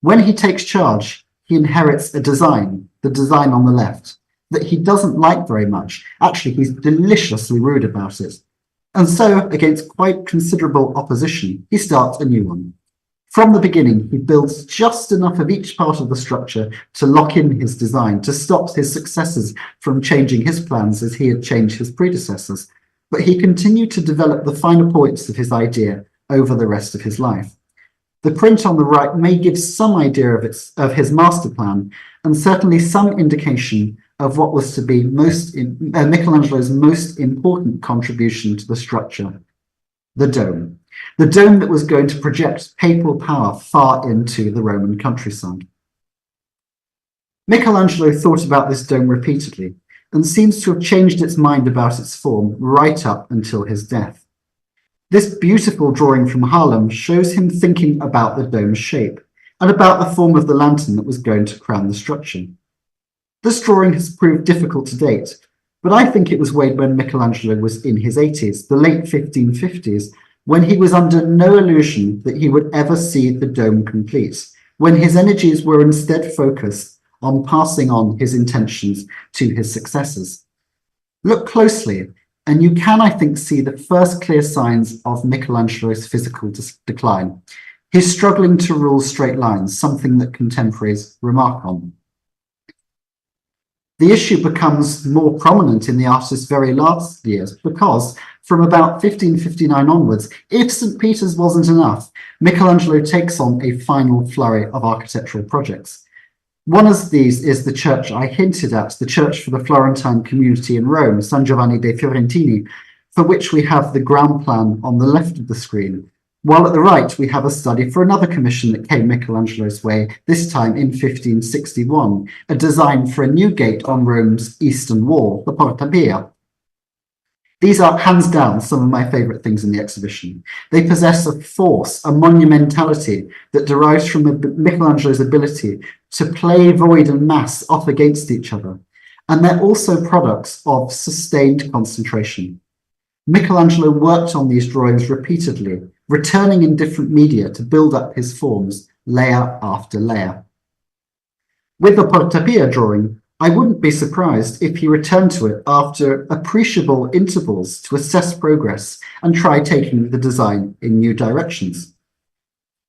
When he takes charge, he inherits a design, the design on the left, that he doesn't like very much. Actually, he's deliciously rude about it. And so, against quite considerable opposition, he starts a new one. From the beginning, he builds just enough of each part of the structure to lock in his design, to stop his successors from changing his plans as he had changed his predecessors. But he continued to develop the finer points of his idea over the rest of his life. The print on the right may give some idea of his master plan, and certainly some indication of what was to be Michelangelo's most important contribution to the structure, the dome. The dome that was going to project papal power far into the Roman countryside. Michelangelo thought about this dome repeatedly and seems to have changed its mind about its form right up until his death. This beautiful drawing from Haarlem shows him thinking about the dome's shape and about the form of the lantern that was going to crown the structure. This drawing has proved difficult to date, but I think it was made when Michelangelo was in his 80s, the late 1550s, when he was under no illusion that he would ever see the dome complete, when his energies were instead focused on passing on his intentions to his successors. Look closely, and you can, I think, see the first clear signs of Michelangelo's physical decline. He's struggling to rule straight lines, something that contemporaries remark on. The issue becomes more prominent in the artist's very last years because from about 1559 onwards, if St. Peter's wasn't enough, Michelangelo takes on a final flurry of architectural projects. One of these is the church I hinted at, the church for the Florentine community in Rome, San Giovanni dei Fiorentini, for which we have the ground plan on the left of the screen, while at the right we have a study for another commission that came Michelangelo's way, this time in 1561, a design for a new gate on Rome's eastern wall, the Porta Pia. These are, hands down, some of my favourite things in the exhibition. They possess a force, a monumentality that derives from Michelangelo's ability to play void and mass off against each other, and they're also products of sustained concentration. Michelangelo worked on these drawings repeatedly, returning in different media to build up his forms layer after layer. With the Porta Pia drawing, I wouldn't be surprised if he returned to it after appreciable intervals to assess progress and try taking the design in new directions.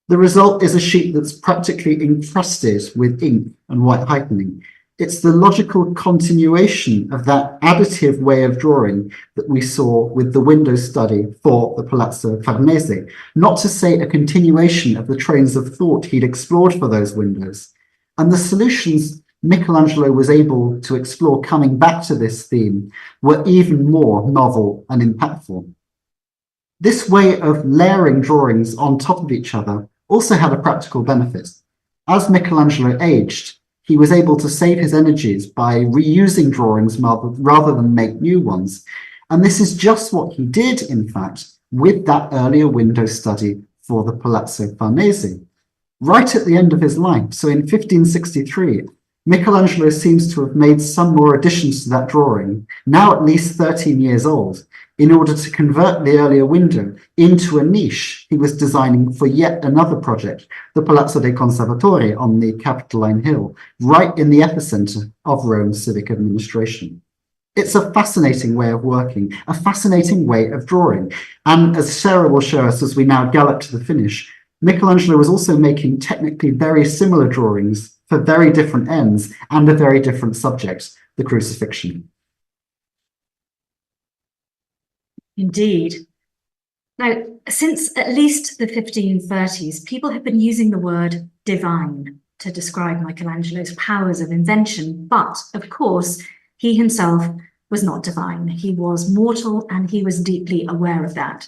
The result is a sheet that's practically encrusted with ink and white heightening. It's the logical continuation of that additive way of drawing that we saw with the window study for the Palazzo Farnese, not to say a continuation of the trains of thought he'd explored for those windows. And the solutions Michelangelo was able to explore coming back to this theme were even more novel and impactful. This way of layering drawings on top of each other also had a practical benefit. As Michelangelo aged, he was able to save his energies by reusing drawings rather than make new ones. And this is just what he did, in fact, with that earlier window study for the Palazzo Farnese. Right at the end of his life, so in 1563, Michelangelo seems to have made some more additions to that drawing, now at least 13 years old, in order to convert the earlier window into a niche he was designing for yet another project, the Palazzo dei Conservatori on the Capitoline Hill, right in the epicenter of Rome's civic administration. It's a fascinating way of working, a fascinating way of drawing. And as Sarah will show us as we now gallop to the finish, Michelangelo was also making technically very similar drawings for very different ends and a very different subject, the crucifixion. Indeed. Now, since at least the 1530s, people have been using the word divine to describe Michelangelo's powers of invention, but of course, he himself was not divine. He was mortal, and he was deeply aware of that.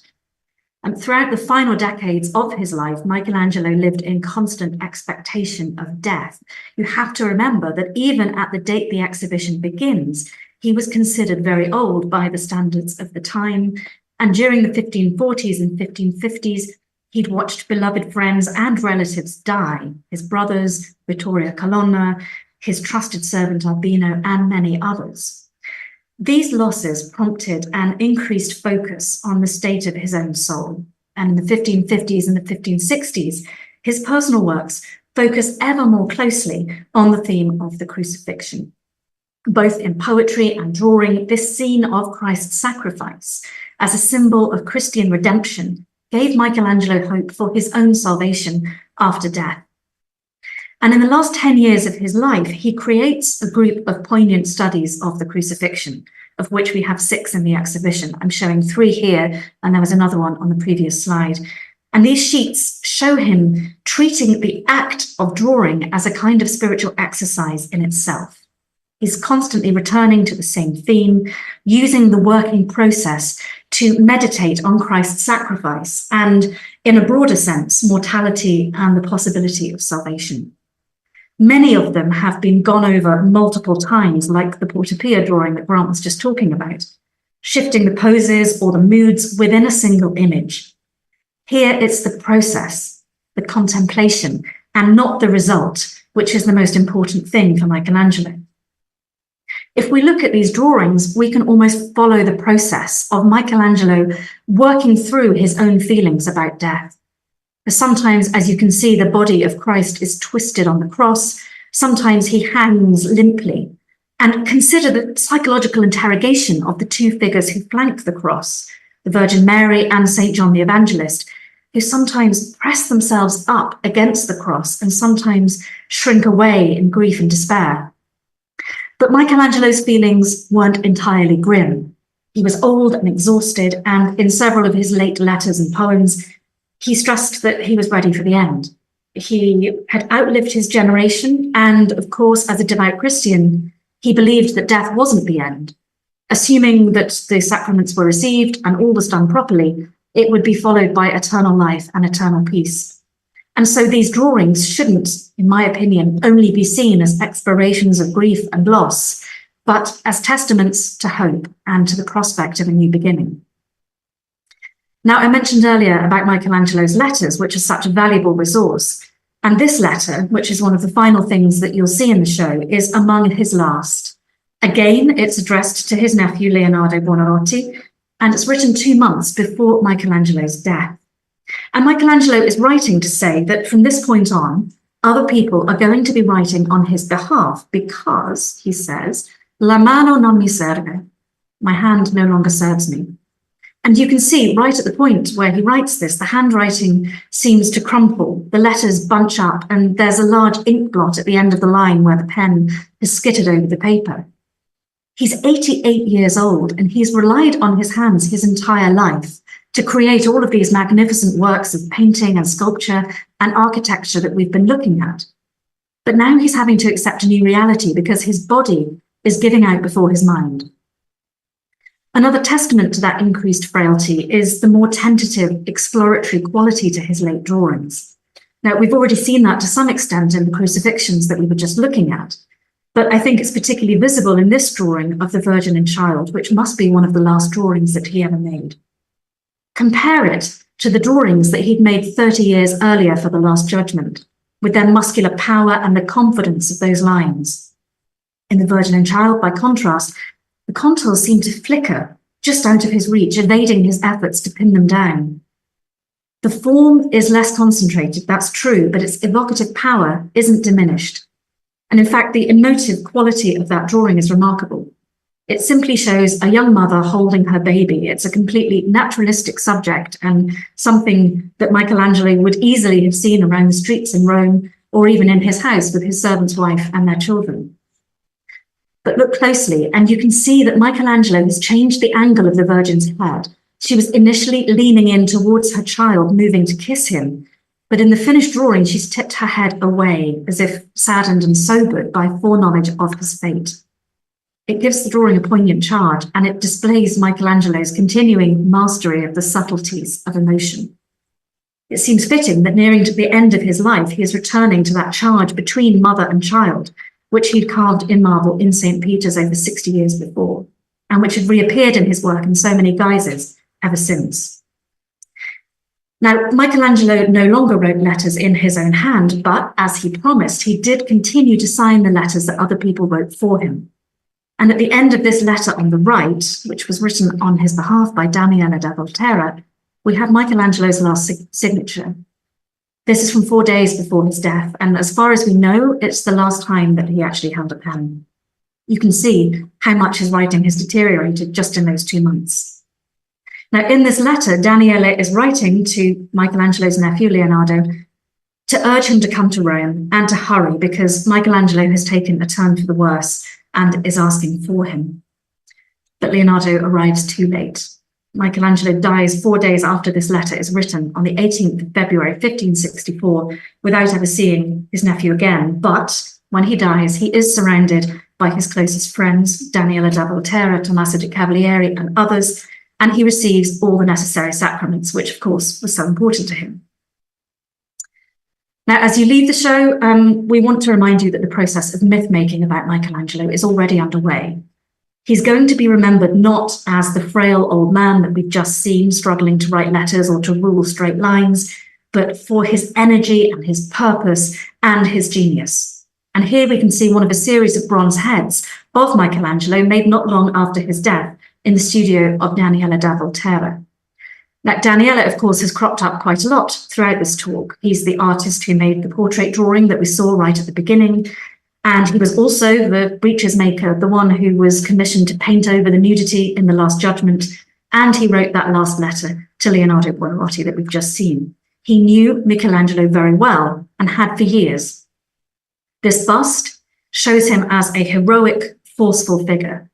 Throughout the final decades of his life, Michelangelo lived in constant expectation of death. You have to remember that even at the date the exhibition begins, he was considered very old by the standards of the time. And during the 1540s and 1550s, he'd watched beloved friends and relatives die, his brothers, Vittorio Colonna, his trusted servant Albino, and many others. These losses prompted an increased focus on the state of his own soul. And in the 1550s and the 1560s, his personal works focus ever more closely on the theme of the crucifixion. Both in poetry and drawing, this scene of Christ's sacrifice as a symbol of Christian redemption gave Michelangelo hope for his own salvation after death. And in the last 10 years of his life, he creates a group of poignant studies of the crucifixion, of which we have 6 in the exhibition. I'm showing 3 here, and there was another one on the previous slide. And these sheets show him treating the act of drawing as a kind of spiritual exercise in itself. He's constantly returning to the same theme, using the working process to meditate on Christ's sacrifice and, in a broader sense, mortality and the possibility of salvation. Many of them have been gone over multiple times, like the Porta Pia drawing that Grant was just talking about, shifting the poses or the moods within a single image. Here it's the process, the contemplation, and not the result, which is the most important thing for Michelangelo. If we look at these drawings, we can almost follow the process of Michelangelo working through his own feelings about death. Sometimes, as you can see, the body of Christ is twisted on the cross. Sometimes he hangs limply. And consider the psychological interrogation of the 2 figures who flank the cross, the Virgin Mary and St. John the Evangelist, who sometimes press themselves up against the cross and sometimes shrink away in grief and despair. But Michelangelo's feelings weren't entirely grim. He was old and exhausted, and in several of his late letters and poems, he stressed that he was ready for the end. He had outlived his generation, and of course, as a devout Christian, he believed that death wasn't the end. Assuming that the sacraments were received and all was done properly, it would be followed by eternal life and eternal peace. And so these drawings shouldn't, in my opinion, only be seen as explorations of grief and loss, but as testaments to hope and to the prospect of a new beginning. Now, I mentioned earlier about Michelangelo's letters, which are such a valuable resource. And this letter, which is one of the final things that you'll see in the show, is among his last. Again, it's addressed to his nephew, Leonardo Buonarroti, and it's written 2 months before Michelangelo's death. And Michelangelo is writing to say that from this point on, other people are going to be writing on his behalf because, he says, la mano non mi serve, my hand no longer serves me. And you can see right at the point where he writes this, the handwriting seems to crumple, the letters bunch up, and there's a large ink blot at the end of the line where the pen has skittered over the paper. He's 88 years old, and he's relied on his hands his entire life to create all of these magnificent works of painting and sculpture and architecture that we've been looking at. But now he's having to accept a new reality because his body is giving out before his mind. Another testament to that increased frailty is the more tentative, exploratory quality to his late drawings. Now, we've already seen that to some extent in the crucifixions that we were just looking at, but I think it's particularly visible in this drawing of the Virgin and Child, which must be one of the last drawings that he ever made. Compare it to the drawings that he'd made 30 years earlier for the Last Judgment, with their muscular power and the confidence of those lines. In the Virgin and Child, by contrast, the contours seem to flicker just out of his reach, evading his efforts to pin them down. The form is less concentrated, that's true, but its evocative power isn't diminished. And in fact, the emotive quality of that drawing is remarkable. It simply shows a young mother holding her baby. It's a completely naturalistic subject and something that Michelangelo would easily have seen around the streets in Rome or even in his house with his servant's wife and their children. But look closely and you can see that Michelangelo has changed the angle of the Virgin's head. She was initially leaning in towards her child, moving to kiss him. But in the finished drawing, she's tipped her head away, as if saddened and sobered by foreknowledge of his fate. It gives the drawing a poignant charge, and it displays Michelangelo's continuing mastery of the subtleties of emotion. It seems fitting that nearing to the end of his life, he is returning to that charge between mother and child, which he'd carved in marble in St. Peter's over 60 years before, and which had reappeared in his work in so many guises ever since. Now, Michelangelo no longer wrote letters in his own hand, but as he promised, he did continue to sign the letters that other people wrote for him. And at the end of this letter on the right, which was written on his behalf by Daniele da Volterra, we have Michelangelo's last signature. This is from 4 days before his death, and as far as we know, it's the last time that he actually held a pen. You can see how much his writing has deteriorated just in those 2 months. Now, in this letter, Daniele is writing to Michelangelo's nephew, Leonardo, to urge him to come to Rome and to hurry because Michelangelo has taken a turn for the worse and is asking for him. But Leonardo arrives too late. Michelangelo dies 4 days after this letter is written on the 18th of February, 1564, without ever seeing his nephew again. But when he dies, he is surrounded by his closest friends, Daniele da Volterra, Tommaso de Cavalieri, and others, and he receives all the necessary sacraments, which of course was so important to him. Now, as you leave the show, we want to remind you that the process of myth-making about Michelangelo is already underway. He's going to be remembered not as the frail old man that we've just seen struggling to write letters or to rule straight lines, but for his energy and his purpose and his genius. And here we can see one of a series of bronze heads of Michelangelo made not long after his death in the studio of Daniele da Volterra. Now, Daniele, of course, has cropped up quite a lot throughout this talk. He's the artist who made the portrait drawing that we saw right at the beginning, and he was also the breeches maker, the one who was commissioned to paint over the nudity in the Last Judgment, and he wrote that last letter to Leonardo Buonarroti that we've just seen. He knew Michelangelo very well and had for years. This bust shows him as a heroic, forceful figure.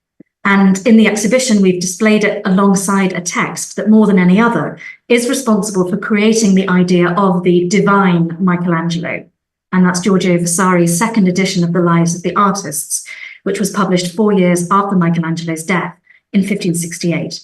And in the exhibition, we've displayed it alongside a text that more than any other is responsible for creating the idea of the divine Michelangelo. And that's Giorgio Vasari's second edition of the Lives of the Artists, which was published 4 years after Michelangelo's death in 1568.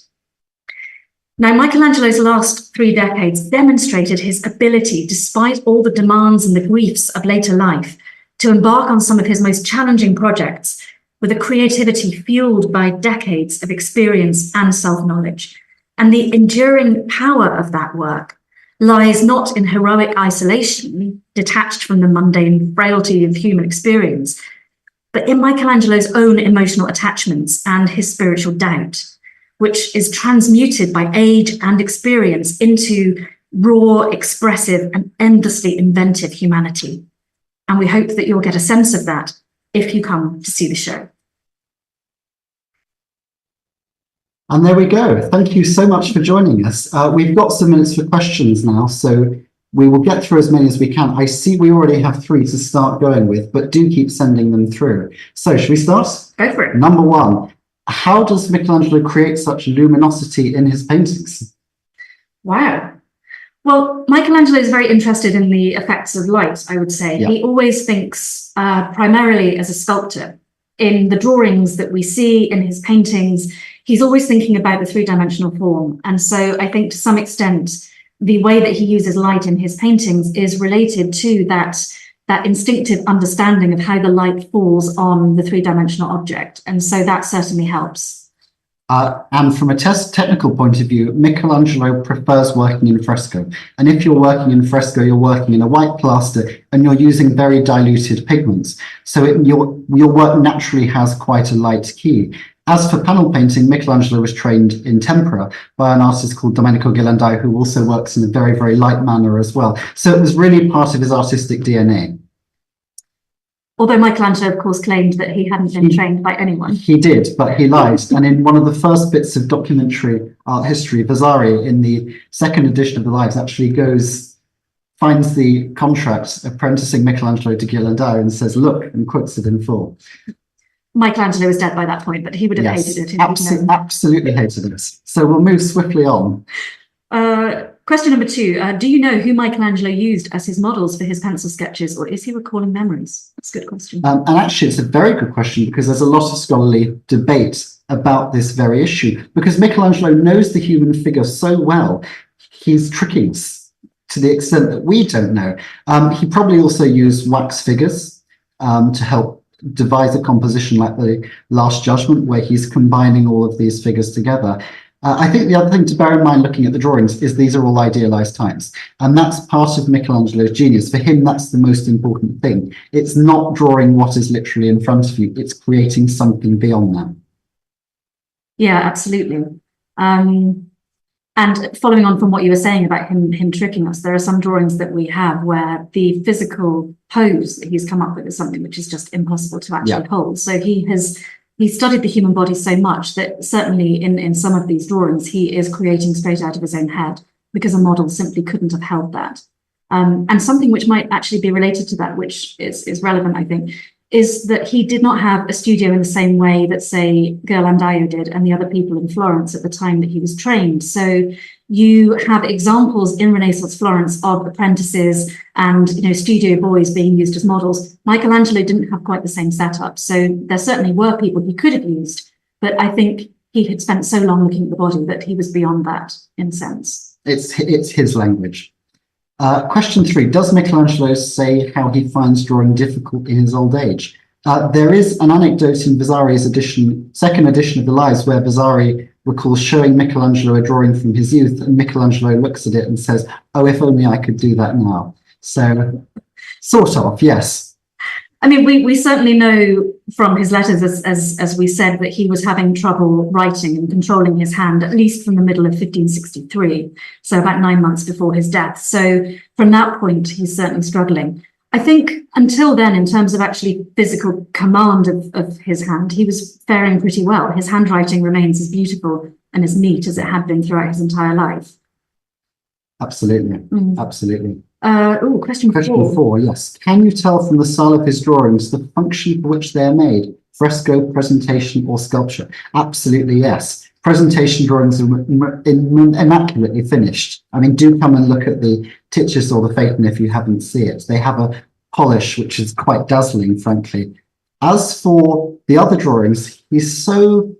Now, Michelangelo's last 3 decades demonstrated his ability, despite all the demands and the griefs of later life, to embark on some of his most challenging projects with a creativity fueled by decades of experience and self-knowledge. And the enduring power of that work lies not in heroic isolation, detached from the mundane frailty of human experience, but in Michelangelo's own emotional attachments and his spiritual doubt, which is transmuted by age and experience into raw, expressive, and endlessly inventive humanity. And we hope that you'll get a sense of that if you come to see the show. And there we go. Thank you so much for joining us. We've got some minutes for questions now, so we will get through as many as we can. I see we already have 3 to start going with, but do keep sending them through. So should we start? Go for it. Number 1, how does Michelangelo create such luminosity in his paintings? Wow. Well, Michelangelo is very interested in the effects of light, I would say. Yeah. He always thinks primarily as a sculptor. In the drawings that we see in his paintings, he's always thinking about the 3-dimensional form. And so I think to some extent, the way that he uses light in his paintings is related to that instinctive understanding of how the light falls on the 3-dimensional object. And so that certainly helps. And from a technical point of view, Michelangelo prefers working in fresco. And if you're working in fresco, you're working in a white plaster and you're using very diluted pigments. So your work naturally has quite a light key. As for panel painting, Michelangelo was trained in tempera by an artist called Domenico Ghirlandaio, who also works in a very, very light manner as well. So it was really part of his artistic DNA. Although Michelangelo, of course, claimed that he hadn't been trained by anyone. He did, but he lied. And in one of the first bits of documentary art history, Vasari, in the second edition of the Lives, actually finds the contract apprenticing Michelangelo to Ghirlandaio and says, look, and quotes it in full. Michelangelo was dead by that point, but he would have hated it. Absolutely hated it. So we'll move swiftly on. Question number 2. Do you know who Michelangelo used as his models for his pencil sketches, or is he recalling memories? That's a good question. And actually, it's a very good question because there's a lot of scholarly debate about this very issue. Because Michelangelo knows the human figure so well, he's tricking us to the extent that we don't know. He probably also used wax figures to help devise a composition like the Last Judgment, where he's combining all of these figures together. I think the other thing to bear in mind looking at the drawings is these are all idealized types. And that's part of Michelangelo's genius. For him, that's the most important thing. It's not drawing what is literally in front of you. It's creating something beyond that. Yeah, absolutely. And following on from what you were saying about him tricking us, there are some drawings that we have where the physical pose that he's come up with is something which is just impossible to actually hold. So he studied the human body so much that certainly in some of these drawings, he is creating straight out of his own head because a model simply couldn't have held that. And something which might actually be related to that, which is relevant, I think, is that he did not have a studio in the same way that, say, Ghirlandaio did and the other people in Florence at the time that he was trained. So you have examples in Renaissance Florence of apprentices and studio boys being used as models. Michelangelo didn't have quite the same setup. So there certainly were people he could have used, but I think he had spent so long looking at the body that he was beyond that in a sense. It's his language. Question 3, does Michelangelo say how he finds drawing difficult in his old age? There is an anecdote in Vasari's second edition of the Lives, where Vasari recalls showing Michelangelo a drawing from his youth, and Michelangelo looks at it and says, oh, if only I could do that now. So, sort of, yes. I mean, we certainly know from his letters, as we said, that he was having trouble writing and controlling his hand, at least from the middle of 1563, so about 9 months before his death. So from that point, he's certainly struggling. I think until then, in terms of actually physical command of his hand, he was faring pretty well. His handwriting remains as beautiful and as neat as it had been throughout his entire life. Absolutely, absolutely. Question 4, yes. Can you tell from the style of his drawings the function for which they are made? Fresco, presentation, or sculpture? Absolutely, yes. Presentation drawings are immaculately finished. I mean, do come and look at the Titus or the Phaeton if you haven't seen it. They have a polish which is quite dazzling, frankly. As for the other drawings, he's so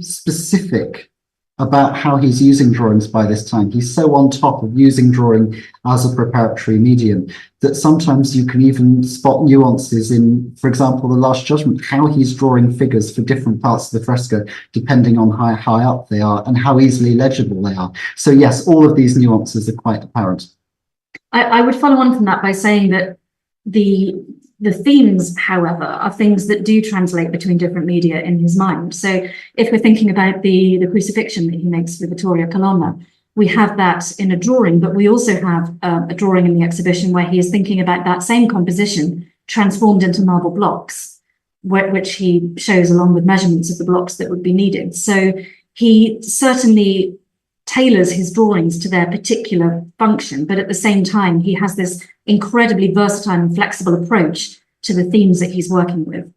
specific about how he's using drawings by this time. He's so on top of using drawing as a preparatory medium that sometimes you can even spot nuances in, for example, the Last Judgment, how he's drawing figures for different parts of the fresco, depending on how high up they are and how easily legible they are. So yes, all of these nuances are quite apparent. I would follow on from that by saying that the themes, however, are things that do translate between different media in his mind. So if we're thinking about the crucifixion that he makes for Vittoria Colonna, we have that in a drawing, but we also have a drawing in the exhibition where he is thinking about that same composition transformed into marble blocks, which he shows along with measurements of the blocks that would be needed. So he certainly tailors his drawings to their particular function, but at the same time, he has this incredibly versatile and flexible approach to the themes that he's working with.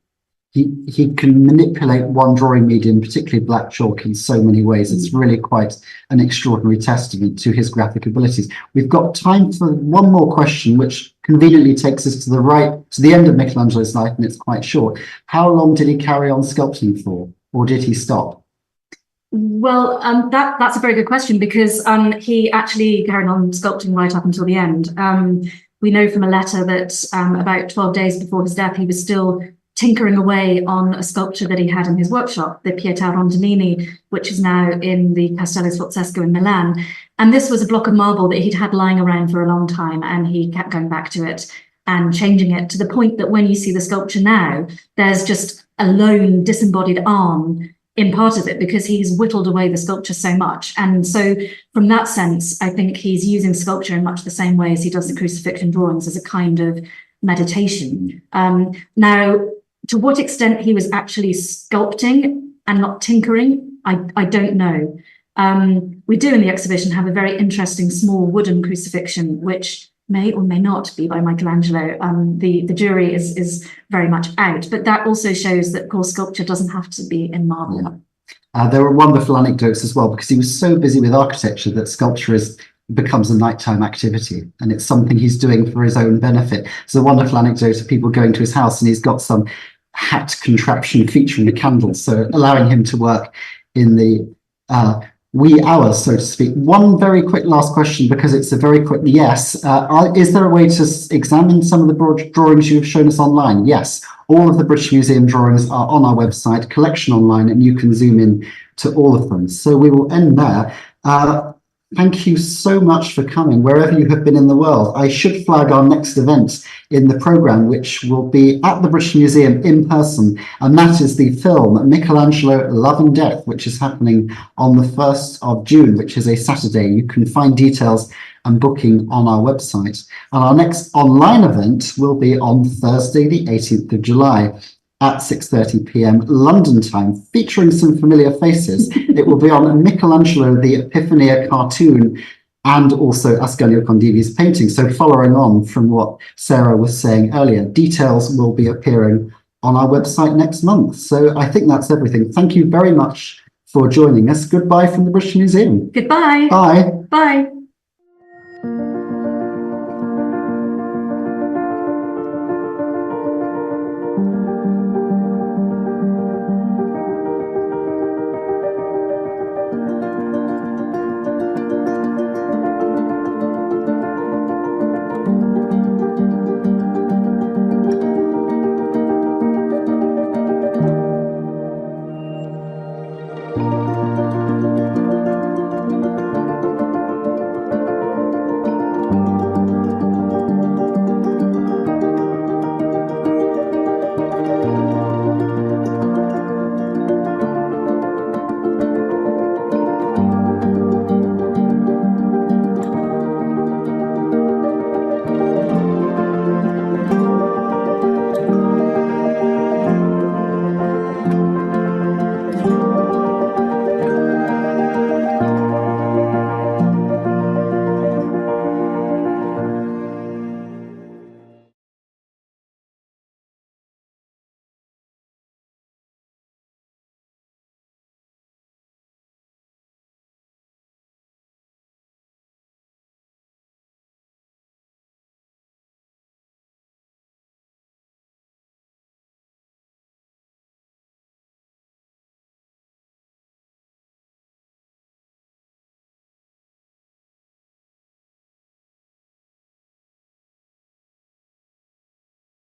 He can manipulate one drawing medium, particularly black chalk, in so many ways. It's really quite an extraordinary testament to his graphic abilities. We've got time for one more question, which conveniently takes us to the end of Michelangelo's life, and it's quite short. How long did he carry on sculpting for, or did he stop? Well, that's a very good question, because he actually carried on sculpting right up until the end. We know from a letter that about 12 days before his death, he was still tinkering away on a sculpture that he had in his workshop, the Pietà Rondinini, which is now in the Castello Sforzesco in Milan. And this was a block of marble that he'd had lying around for a long time, and he kept going back to it and changing it to the point that when you see the sculpture now, there's just a lone disembodied arm in part of it because he's whittled away the sculpture so much. And so from that sense, I think he's using sculpture in much the same way as he does the crucifixion drawings, as a kind of meditation. Now, to what extent he was actually sculpting and not tinkering, I don't know. We do in the exhibition have a very interesting small wooden crucifixion, which may or may not be by Michelangelo. The jury is very much out, but that also shows that, of course, sculpture doesn't have to be in marble. Yeah. There were wonderful anecdotes as well, because he was so busy with architecture that sculpture becomes a nighttime activity, and it's something he's doing for his own benefit. There's a wonderful anecdote of people going to his house, and he's got some hat contraption featuring a candle, so allowing him to work in the wee hours, so to speak. One very quick last question, because it's a very quick yes. Is there a way to examine some of the broad drawings you've shown us online? Yes. All of the British Museum drawings are on our website, collection online, and you can zoom in to all of them. So we will end there. Thank you so much for coming, wherever you have been in the world. I should flag our next event in the programme, which will be at the British Museum in person, and that is the film Michelangelo, Love and Death, which is happening on the 1st of June, which is a Saturday. You can find details and booking on our website. And our next online event will be on Thursday, the 18th of July. At 6:30 p.m. London time, featuring some familiar faces. It will be on Michelangelo, the Epiphania cartoon, and also Ascanio Condivi's painting. So following on from what Sarah was saying earlier, details will be appearing on our website next month. So I think that's everything. Thank you very much for joining us. Goodbye from the British Museum. Goodbye. Bye. Bye.